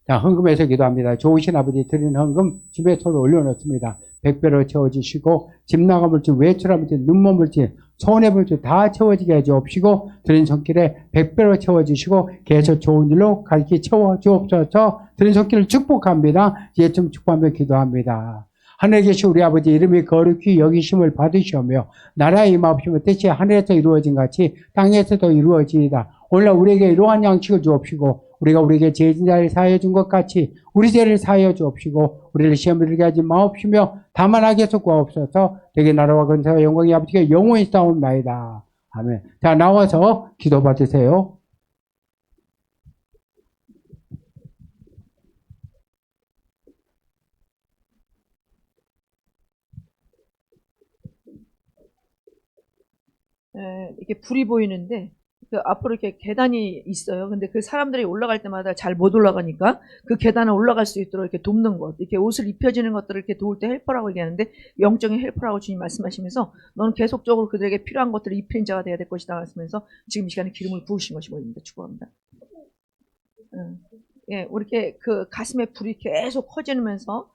자, 헌금해서 기도합니다. 좋으신 아버지 드린 헌금 집에 서로 올려놓습니다. 100배로 채워주시고 집 나가물지 외출하물지 눈먼물지 손해물지 다 채워지게 해주옵시고 드린 손길에 100배로 채워주시고 계속 좋은 일로 가르치 채워주옵소서. 드린 손길을 축복합니다. 예좀 축복하며 기도합니다. 하늘에 계신 우리 아버지 이름이 거룩히 여기심을 받으시오며 나라의 임하옵시며 뜻이 하늘에서 이루어진 같이 땅에서도 이루어지이다. 오늘 우리에게 이러한 양식을 주옵시고 우리가 우리에게 죄진 자를 사하여 준 것 같이 우리 죄를 사하여 주옵시고 우리를 시험에 들게 하지 마옵시며 다만 악에서 구하옵소서. 되게 나라와 권세와 영광이 아버지께 영원히 싸움나이다. 아멘. 자, 나와서 기도 받으세요. 이게 불이 보이는데 그 앞으로 이렇게 계단이 있어요. 근데 그 사람들이 올라갈 때마다 잘 못 올라가니까 그 계단을 올라갈 수 있도록 이렇게 돕는 것, 이렇게 옷을 입혀지는 것들을 이렇게 도울 때 헬퍼라고 얘기하는데, 영적인 헬퍼라고 주님 말씀하시면서 너는 계속적으로 그들에게 필요한 것들을 입힌 자가 되어야 될 것이다 말씀하면서 지금 이 시간에 기름을 부으신 것이 보입니다. 축복합니다. 예, 우리 이렇게 그 가슴에 불이 계속 커지면서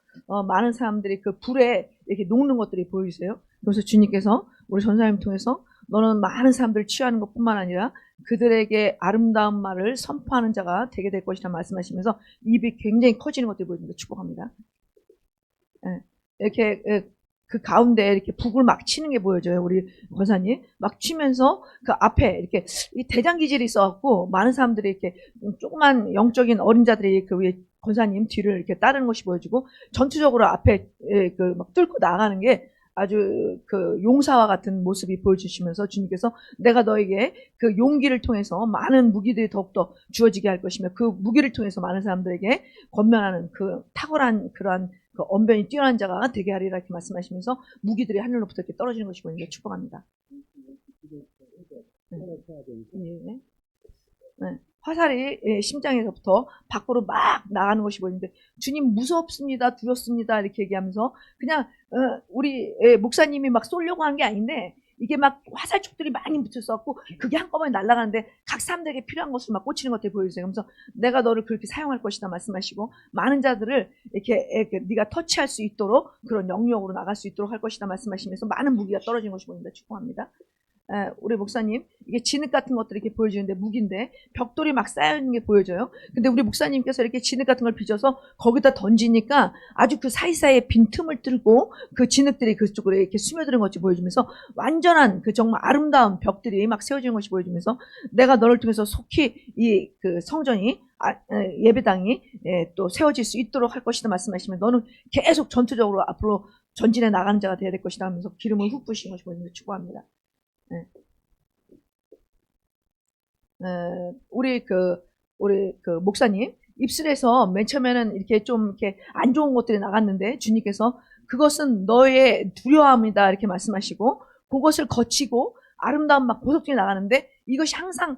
많은 사람들이 그 불에 이렇게 녹는 것들이 보이세요. 그래서 주님께서 우리 전사님 통해서 너는 많은 사람들을 취하는 것뿐만 아니라 그들에게 아름다운 말을 선포하는 자가 되게 될 것이라 말씀하시면서 입이 굉장히 커지는 것들이 보입니다. 축복합니다. 예, 이렇게 그 가운데 이렇게 북을 막 치는 게 보여져요. 우리 권사님 막 치면서 그 앞에 이렇게 이 대장 기질이 있어갖고 많은 사람들이 이렇게 조그만 영적인 어린 자들이 그 위에 권사님 뒤를 이렇게 따르는 것이 보여지고, 전투적으로 앞에 그 막 뚫고 나가는 게 아주 그 용사와 같은 모습이 보여주시면서 주님께서 내가 너에게 그 용기를 통해서 많은 무기들이 더욱더 주어지게 할 것이며 그 무기를 통해서 많은 사람들에게 권면하는 그 탁월한 그러한 그 언변이 뛰어난 자가 되게 하리라 이렇게 말씀하시면서 무기들이 하늘로부터 이렇게 떨어지는 것이 보이는데 축복합니다. 네. 네. 화살이 심장에서부터 밖으로 막 나가는 것이 보이는데 주님 무섭습니다, 두렵습니다 이렇게 얘기하면서 그냥 우리 목사님이 막 쏘려고 한 게 아닌데 이게 막 화살촉들이 많이 붙었었고 그게 한꺼번에 날아가는데 각 사람들에게 필요한 것을 막 꽂히는 것들이 보여주세요. 그래서 내가 너를 그렇게 사용할 것이다 말씀하시고 많은 자들을 이렇게 네가 터치할 수 있도록 그런 영역으로 나갈 수 있도록 할 것이다 말씀하시면서 많은 무기가 떨어진 것이 보입니다. 축복합니다. 우리 목사님 이게 진흙 같은 것들이 이렇게 보여지는데 무기인데 벽돌이 막 쌓여있는 게 보여져요. 근데 우리 목사님께서 이렇게 진흙 같은 걸 빚어서 거기다 던지니까 아주 그 사이사이에 빈틈을 뚫고 그 진흙들이 그쪽으로 이렇게 스며드는 것이 보여지면서 완전한 그 정말 아름다운 벽들이 막 세워지는 것이 보여지면서 내가 너를 통해서 속히 이 그 성전이 예배당이 또 세워질 수 있도록 할 것이다 말씀하시면 너는 계속 전투적으로 앞으로 전진해 나가는 자가 되어야 될 것이다 하면서 기름을 훅 부으시는 것이 보여집니다. 축복합니다. 우리 그 목사님 입술에서 맨 처음에는 이렇게 좀 이렇게 안 좋은 것들이 나갔는데 주님께서 그것은 너의 두려움이다 이렇게 말씀하시고 그것을 거치고 아름다운 막 보석들이 나가는데 이것이 항상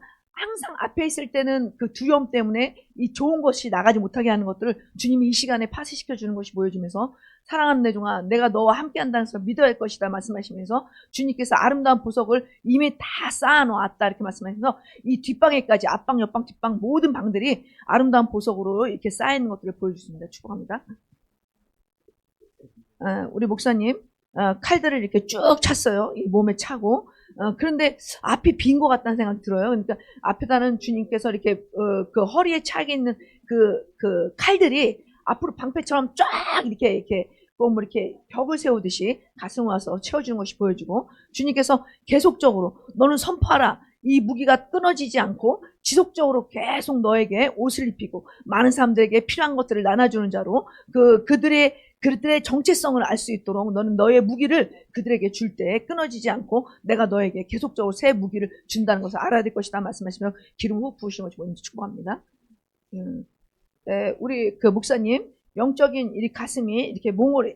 앞에 있을 때는 그 두려움 때문에 이 좋은 것이 나가지 못하게 하는 것들을 주님이 이 시간에 파쇄시켜 주는 것이 보여지면서 사랑하는 내 종아 내가 너와 함께 한다는 것을 믿어야 할 것이다 말씀하시면서 주님께서 아름다운 보석을 이미 다 쌓아놓았다 이렇게 말씀하시면서 이 뒷방에까지 앞방 옆방 뒷방 모든 방들이 아름다운 보석으로 이렇게 쌓이는 것들을 보여주십니다. 축복합니다. 우리 목사님 칼들을 이렇게 쭉 찼어요. 이 몸에 차고 그런데 앞이 빈 것 같다는 생각이 들어요. 그러니까 앞에다는 주님께서 이렇게 그 허리에 차게 있는 그 칼들이 앞으로 방패처럼 쫙 이렇게 뭐 이렇게 벽을 세우듯이 가슴 와서 채워주는 것이 보여지고 주님께서 계속적으로 너는 선포하라. 이 무기가 끊어지지 않고 지속적으로 계속 너에게 옷을 입히고 많은 사람들에게 필요한 것들을 나눠주는 자로 그들의 정체성을 알 수 있도록 너는 너의 무기를 그들에게 줄 때 끊어지지 않고 내가 너에게 계속적으로 새 무기를 준다는 것을 알아야 될 것이다 말씀하시며 기름 후 부으시는 것을 먼저 축복합니다. 우리 그 목사님 영적인 이 가슴이 이렇게 몽골이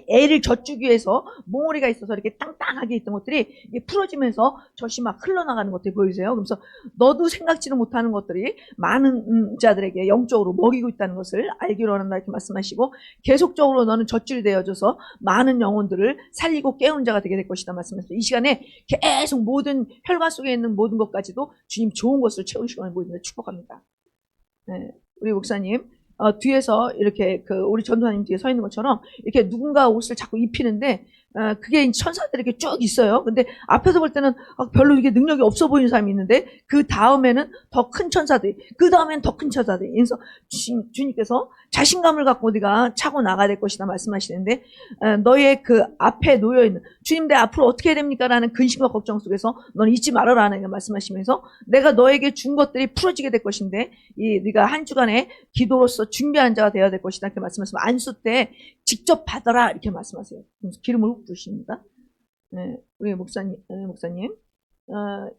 애를 젖주기 위해서 몽골이가 있어서 이렇게 땅땅하게 있던 것들이 이게 풀어지면서 젖이 막 흘러나가는 것들이 보이세요. 그래서 너도 생각지는 못하는 것들이 많은 자들에게 영적으로 먹이고 있다는 것을 알기로 한다 이렇게 말씀하시고 계속적으로 너는 젖줄이 되어져서 많은 영혼들을 살리고 깨우는 자가 되게 될 것이다 말씀하셨어요. 이 시간에 계속 모든 혈관 속에 있는 모든 것까지도 주님 좋은 것을 채우시고 보입니다. 축복합니다. 우리 목사님 뒤에서 이렇게 우리 전도사님 뒤에 서 있는 것처럼 이렇게 누군가 옷을 자꾸 입히는데 그게 천사들이 이렇게 쭉 있어요. 근데 앞에서 볼 때는 별로 이게 능력이 없어 보이는 사람이 있는데 그 다음에는 더 큰 천사들이, 그 다음에는 더 큰 천사들이. 그래서 주님께서 자신감을 갖고 네가 차고 나가야 될 것이다 말씀하시는데 너의 그 앞에 놓여 있는 주님 내 앞으로 어떻게 해야 됩니까? 라는 근심과 걱정 속에서 너는 잊지 말아라 라는 말씀하시면서 내가 너에게 준 것들이 풀어지게 될 것인데 네가 한 주간의 기도로서 준비한 자가 되어야 될 것이다 이렇게 말씀하시면 안수 때 직접 받아라 이렇게 말씀하세요. 기름을 훅 부으십니다. 우리 목사님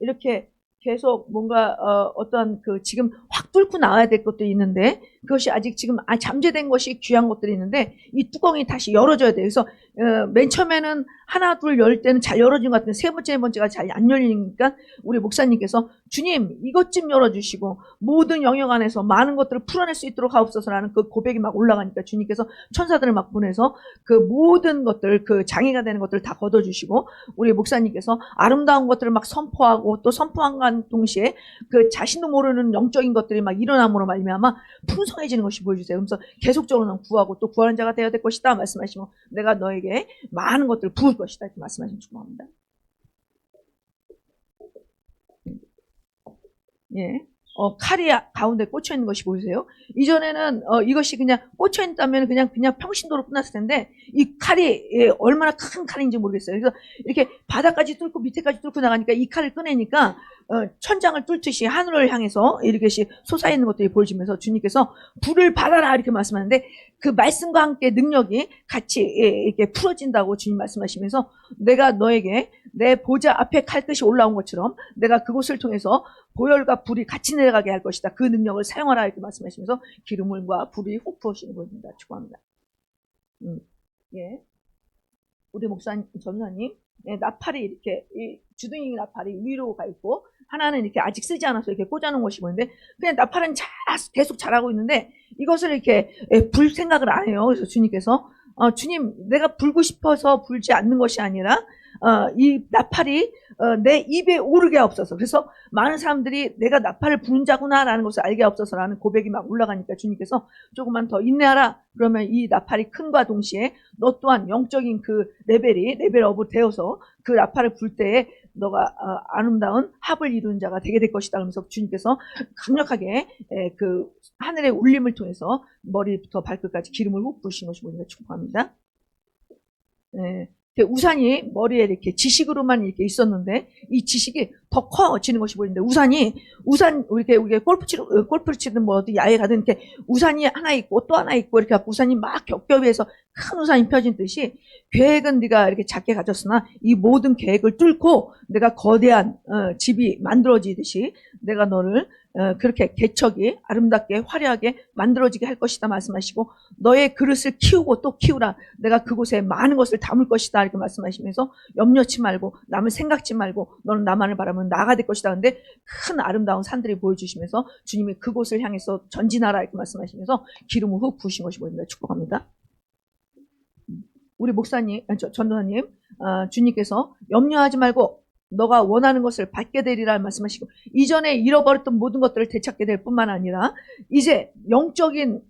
이렇게 계속 뭔가 어떤 지금 확 뚫고 나와야 될 것도 있는데 그것이 아직 지금 잠재된 것이 귀한 것들이 있는데 이 뚜껑이 다시 열어져야 돼요. 그래서 맨 처음에는 하나 둘 열 때는 잘 열어진 것 같은데 세 번째 네 번째가 잘 안 열리니까 우리 목사님께서 주님 이것 좀 열어주시고 모든 영역 안에서 많은 것들을 풀어낼 수 있도록 하옵소서라는 그 고백이 막 올라가니까 주님께서 천사들을 막 보내서 그 모든 것들 그 장애가 되는 것들을 다 걷어주시고 우리 목사님께서 아름다운 것들을 막 선포하고 또 선포한 동시에 그 자신도 모르는 영적인 것들이 막 일어남으로 말미암아 풍성해지는 것이 보여주세요. 그래서 계속적으로 구하고 또 구하는 자가 되어야 될 것이다 말씀하시고 내가 너에게 많은 것들을 부을 것이다 이렇게 말씀하시면 축복합니다. 예. 칼이 가운데 꽂혀 있는 것이 보이세요? 이전에는 이것이 그냥 꽂혀 있다면 그냥 평신도로 끝났을 텐데 이 칼이 얼마나 큰 칼인지 모르겠어요. 그래서 이렇게 바닥까지 뚫고 밑에까지 뚫고 나가니까 이 칼을 꺼내니까 천장을 뚫듯이 하늘을 향해서 이렇게 솟아있는 것들이 보여지면서 주님께서 불을 받아라 이렇게 말씀하는데 그 말씀과 함께 능력이 같이 이렇게 풀어진다고 주님 말씀하시면서 내가 너에게 내 보좌 앞에 칼끝이 올라온 것처럼 내가 그곳을 통해서 보혈과 불이 같이 내려가게 할 것이다. 그 능력을 사용하라 이렇게 말씀하시면서 기름과 불이 훅 부어지는 것입니다. 축복합니다. 예. 우리 목사님, 전사님, 나팔이 이렇게 주둥이 나팔이 위로 가 있고 하나는 이렇게 아직 쓰지 않아서 이렇게 꽂아놓은 것이 보이는데 그냥 나팔은 계속 자라고 있는데 이것을 이렇게 불 생각을 안 해요. 그래서 주님께서 주님 내가 불고 싶어서 불지 않는 것이 아니라 이 나팔이 내 입에 오르게 하옵소서. 그래서 많은 사람들이 내가 나팔을 부는 자구나라는 것을 알게 하옵소서라는 고백이 막 올라가니까 주님께서 조금만 더 인내하라. 그러면 이 나팔이 큰과 동시에 너 또한 영적인 그 레벨업이 되어서 그 나팔을 불 때에 너가 아름다운 합을 이루는 자가 되게 될 것이다. 그러면서 주님께서 강력하게 그 하늘의 울림을 통해서 머리부터 발끝까지 기름을 훅 부으신 것이 보니까 축복합니다. 우산이 머리에 이렇게 지식으로만 이렇게 있었는데 이 지식이 더 커지는 것이 보이는데 우산 우리가 골프를 치든 뭐 어디 야외 가든 이렇게 우산이 하나 있고 또 하나 있고 이렇게 갖고 우산이 막 겹겹이해서 큰 우산이 펴진 듯이 계획은 네가 이렇게 작게 가졌으나 이 모든 계획을 뚫고 내가 거대한 집이 만들어지듯이 내가 너를 그렇게 개척이 아름답게 화려하게 만들어지게 할 것이다 말씀하시고 너의 그릇을 키우고 또 키우라. 내가 그곳에 많은 것을 담을 것이다 이렇게 말씀하시면서 염려치 말고 남을 생각지 말고 너는 나만을 바라면 나가 될 것이다. 근데 큰 아름다운 산들이 보여주시면서 주님이 그곳을 향해서 전진하라 이렇게 말씀하시면서 기름을 훅 부으신 것이 보입니다. 축복합니다. 우리 목사님, 전도사님, 주님께서 염려하지 말고 너가 원하는 것을 받게 되리라 말씀하시고 이전에 잃어버렸던 모든 것들을 되찾게 될 뿐만 아니라 이제 영적인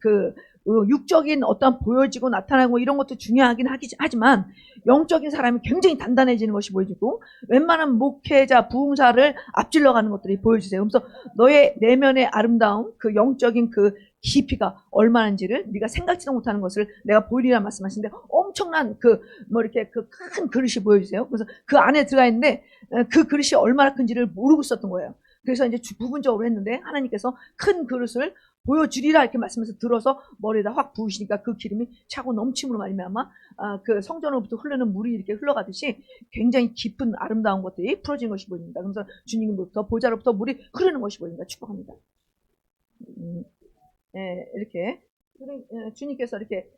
육적인 어떤 보여지고 나타나고 이런 것도 중요하긴 하지만 영적인 사람이 굉장히 단단해지는 것이 보여지고 웬만한 목회자 부흥사를 앞질러 가는 것들이 보여주세요. 그래서 너의 내면의 아름다움 그 영적인 그 깊이가 얼마나인지를 네가 생각지도 못하는 것을 내가 보이리라 말씀하시는데 엄청난 이렇게 그 큰 그릇이 보여주세요. 그래서 그 안에 들어가 있는데 그 그릇이 얼마나 큰지를 모르고 있었던 거예요. 그래서 이제 부분적으로 했는데 하나님께서 큰 그릇을 보여주리라 이렇게 말씀해서 들어서 머리에다 확 부으시니까 그 기름이 차고 넘침으로 말미암아 그 성전으로부터 흐르는 물이 이렇게 흘러가듯이 굉장히 깊은 아름다운 것들이 풀어진 것이 보입니다. 그래서 주님으로부터 보좌로부터 물이 흐르는 것이 보입니다. 축복합니다. 이렇게 주님께서 이렇게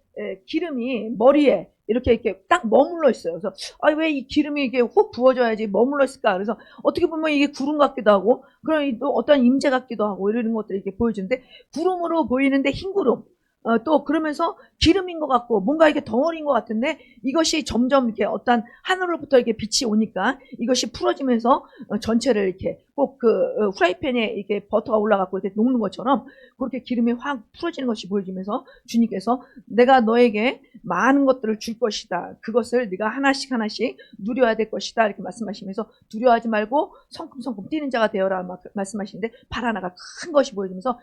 기름이 머리에 이렇게 딱 머물러 있어요. 그래서 왜 이 기름이 이게 훅 부어져야지 머물러 있을까? 그래서 어떻게 보면 이게 구름 같기도 하고 그런 또 어떤 임재 같기도 하고 이런 것들이 이렇게 보여지는데 구름으로 보이는데 흰 구름. 또 그러면서 기름인 것 같고 뭔가 이렇게 덩어리인 것 같은데 이것이 점점 이렇게 어떤 하늘로부터 이렇게 빛이 오니까 이것이 풀어지면서 전체를 이렇게 꼭 후라이팬에 이렇게 버터가 올라가고 이렇게 녹는 것처럼 그렇게 기름이 확 풀어지는 것이 보여지면서 주님께서 내가 너에게 많은 것들을 줄 것이다. 그것을 네가 하나씩 누려야 될 것이다. 이렇게 말씀하시면서 두려워하지 말고 성큼성큼 뛰는 자가 되어라 말씀하시는데 발 하나가 큰 것이 보여지면서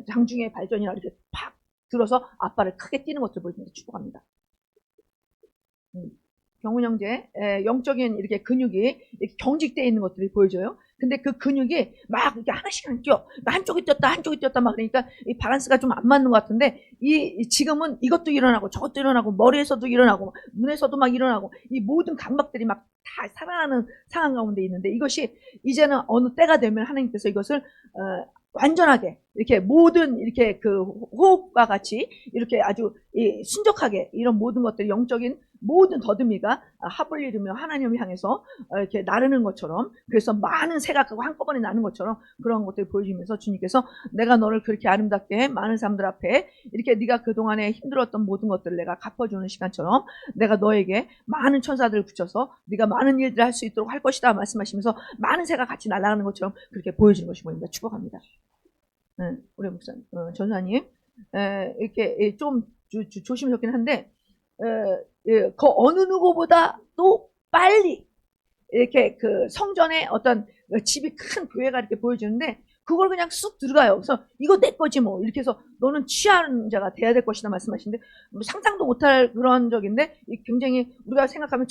장중의 발전이나 이렇게 팍 들어서 앞발을 크게 뛰는 것을 보여주면서 축복합니다. 경훈 형제, 영적인 이렇게 근육이 이렇게 경직되어 있는 것들이 보여져요. 근데 그 근육이 막 이렇게 하나씩 뛰어. 한쪽이 뛰었다 막 그러니까 이 밸런스가 좀 안 맞는 것 같은데 지금은 이것도 일어나고 저것도 일어나고 머리에서도 일어나고 눈에서도 막 일어나고 이 모든 감각들이 막 다 살아나는 상황 가운데 있는데 이것이 이제는 어느 때가 되면 하나님께서 이것을 완전하게 이렇게 모든 이렇게 그 호흡과 같이 이렇게 아주 순적하게 이런 모든 것들 영적인 모든 더듬이가 합을 이루며 하나님을 향해서 이렇게 나르는 것처럼 그래서 많은 새가 한꺼번에 나는 것처럼 그런 것들을 보여주면서 주님께서 내가 너를 그렇게 아름답게 해 많은 사람들 앞에 이렇게 네가 그동안에 힘들었던 모든 것들을 내가 갚아주는 시간처럼 내가 너에게 많은 천사들을 붙여서 네가 많은 일들을 할 수 있도록 할 것이다 말씀하시면서 많은 새가 같이 날아가는 것처럼 그렇게 보여주는 것이 보입니다. 축복합니다. 우리 목사님, 전사님, 이렇게 좀 조심스럽긴 한데, 그 어느 누구보다 또 빨리 이렇게 그 성전에 어떤 집이 큰 교회가 이렇게 보여주는데 그걸 그냥 쑥 들어가요. 그래서 이거 내 거지 뭐 이렇게 해서 너는 취하는 자가 돼야 될 것이다 말씀하시는데 뭐 상상도 못할 그런 적인데 굉장히 우리가 생각하면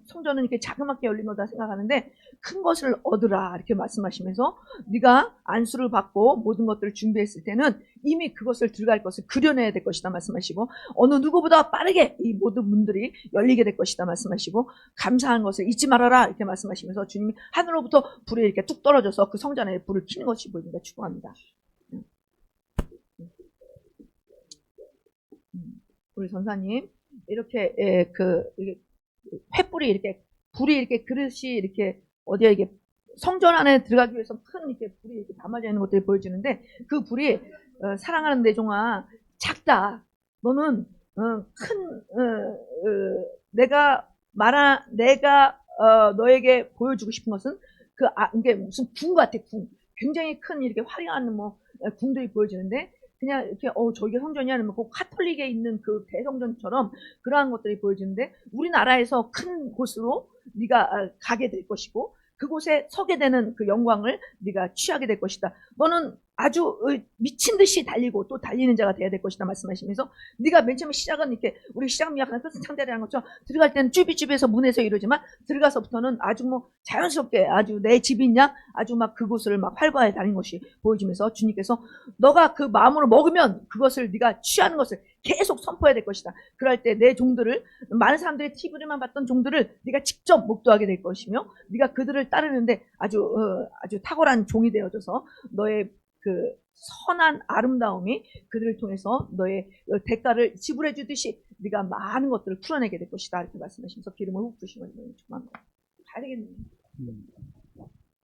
성전은 이렇게 자그맣게 열린 거다 생각하는데 큰 것을 얻으라 이렇게 말씀하시면서 네가 안수를 받고 모든 것들을 준비했을 때는 이미 그것을 들어갈 것을 그려내야 될 것이다 말씀하시고 어느 누구보다 빠르게 이 모든 문들이 열리게 될 것이다 말씀하시고 감사한 것을 잊지 말아라 이렇게 말씀하시면서 주님이 하늘로부터 불이 이렇게 뚝 떨어져서 그 성전에 불을 켜는 것이 보입니다. 축복합니다. 우리 전사님 이렇게 횃불이 이렇게 불이 이렇게 그릇이 이렇게 어디에 이게 성전 안에 들어가기 위해서 큰 이렇게 불이 이렇게 담아져 있는 것들이 보여지는데 그 불이 사랑하는 내 종아 작다. 너는 내가 너에게 보여주고 싶은 것은 이게 무슨 궁 같아 궁. 굉장히 큰 이렇게 화려한 뭐 궁들이 보여지는데 그냥 이렇게 저게 성전이 아니면 그 카톨릭에 있는 그 대성전처럼 그러한 것들이 보여지는데 우리나라에서 큰 곳으로 네가 가게 될 것이고 그곳에 서게 되는 그 영광을 네가 취하게 될 것이다. 너는 아주 미친 듯이 달리고 또 달리는 자가 돼야 될 것이다 말씀하시면서 네가 맨 처음에 시작은 이렇게 우리 시작 미약한 끝은 창대라는 것처럼 들어갈 때는 쭈비쭈비해서 문에서 이러지만 들어가서부터는 아주 뭐 자연스럽게 아주 내 집인 양 아주 막 그곳을 막 활발히 다니는 것이 보여지면서 주님께서 너가 그 마음으로 먹으면 그것을 네가 취하는 것을 계속 선포해야 될 것이다. 그럴 때 내 종들을 많은 사람들이 TV로만 봤던 종들을 네가 직접 목도하게 될 것이며 네가 그들을 따르는데 아주 탁월한 종이 되어져서 너의 그 선한 아름다움이 그들을 통해서 너의 대가를 지불해 주듯이 네가 많은 것들을 풀어내게 될 것이다 이렇게 말씀하시면서 기름을 훅 부으시면 축복합니다. 가야 되겠네요.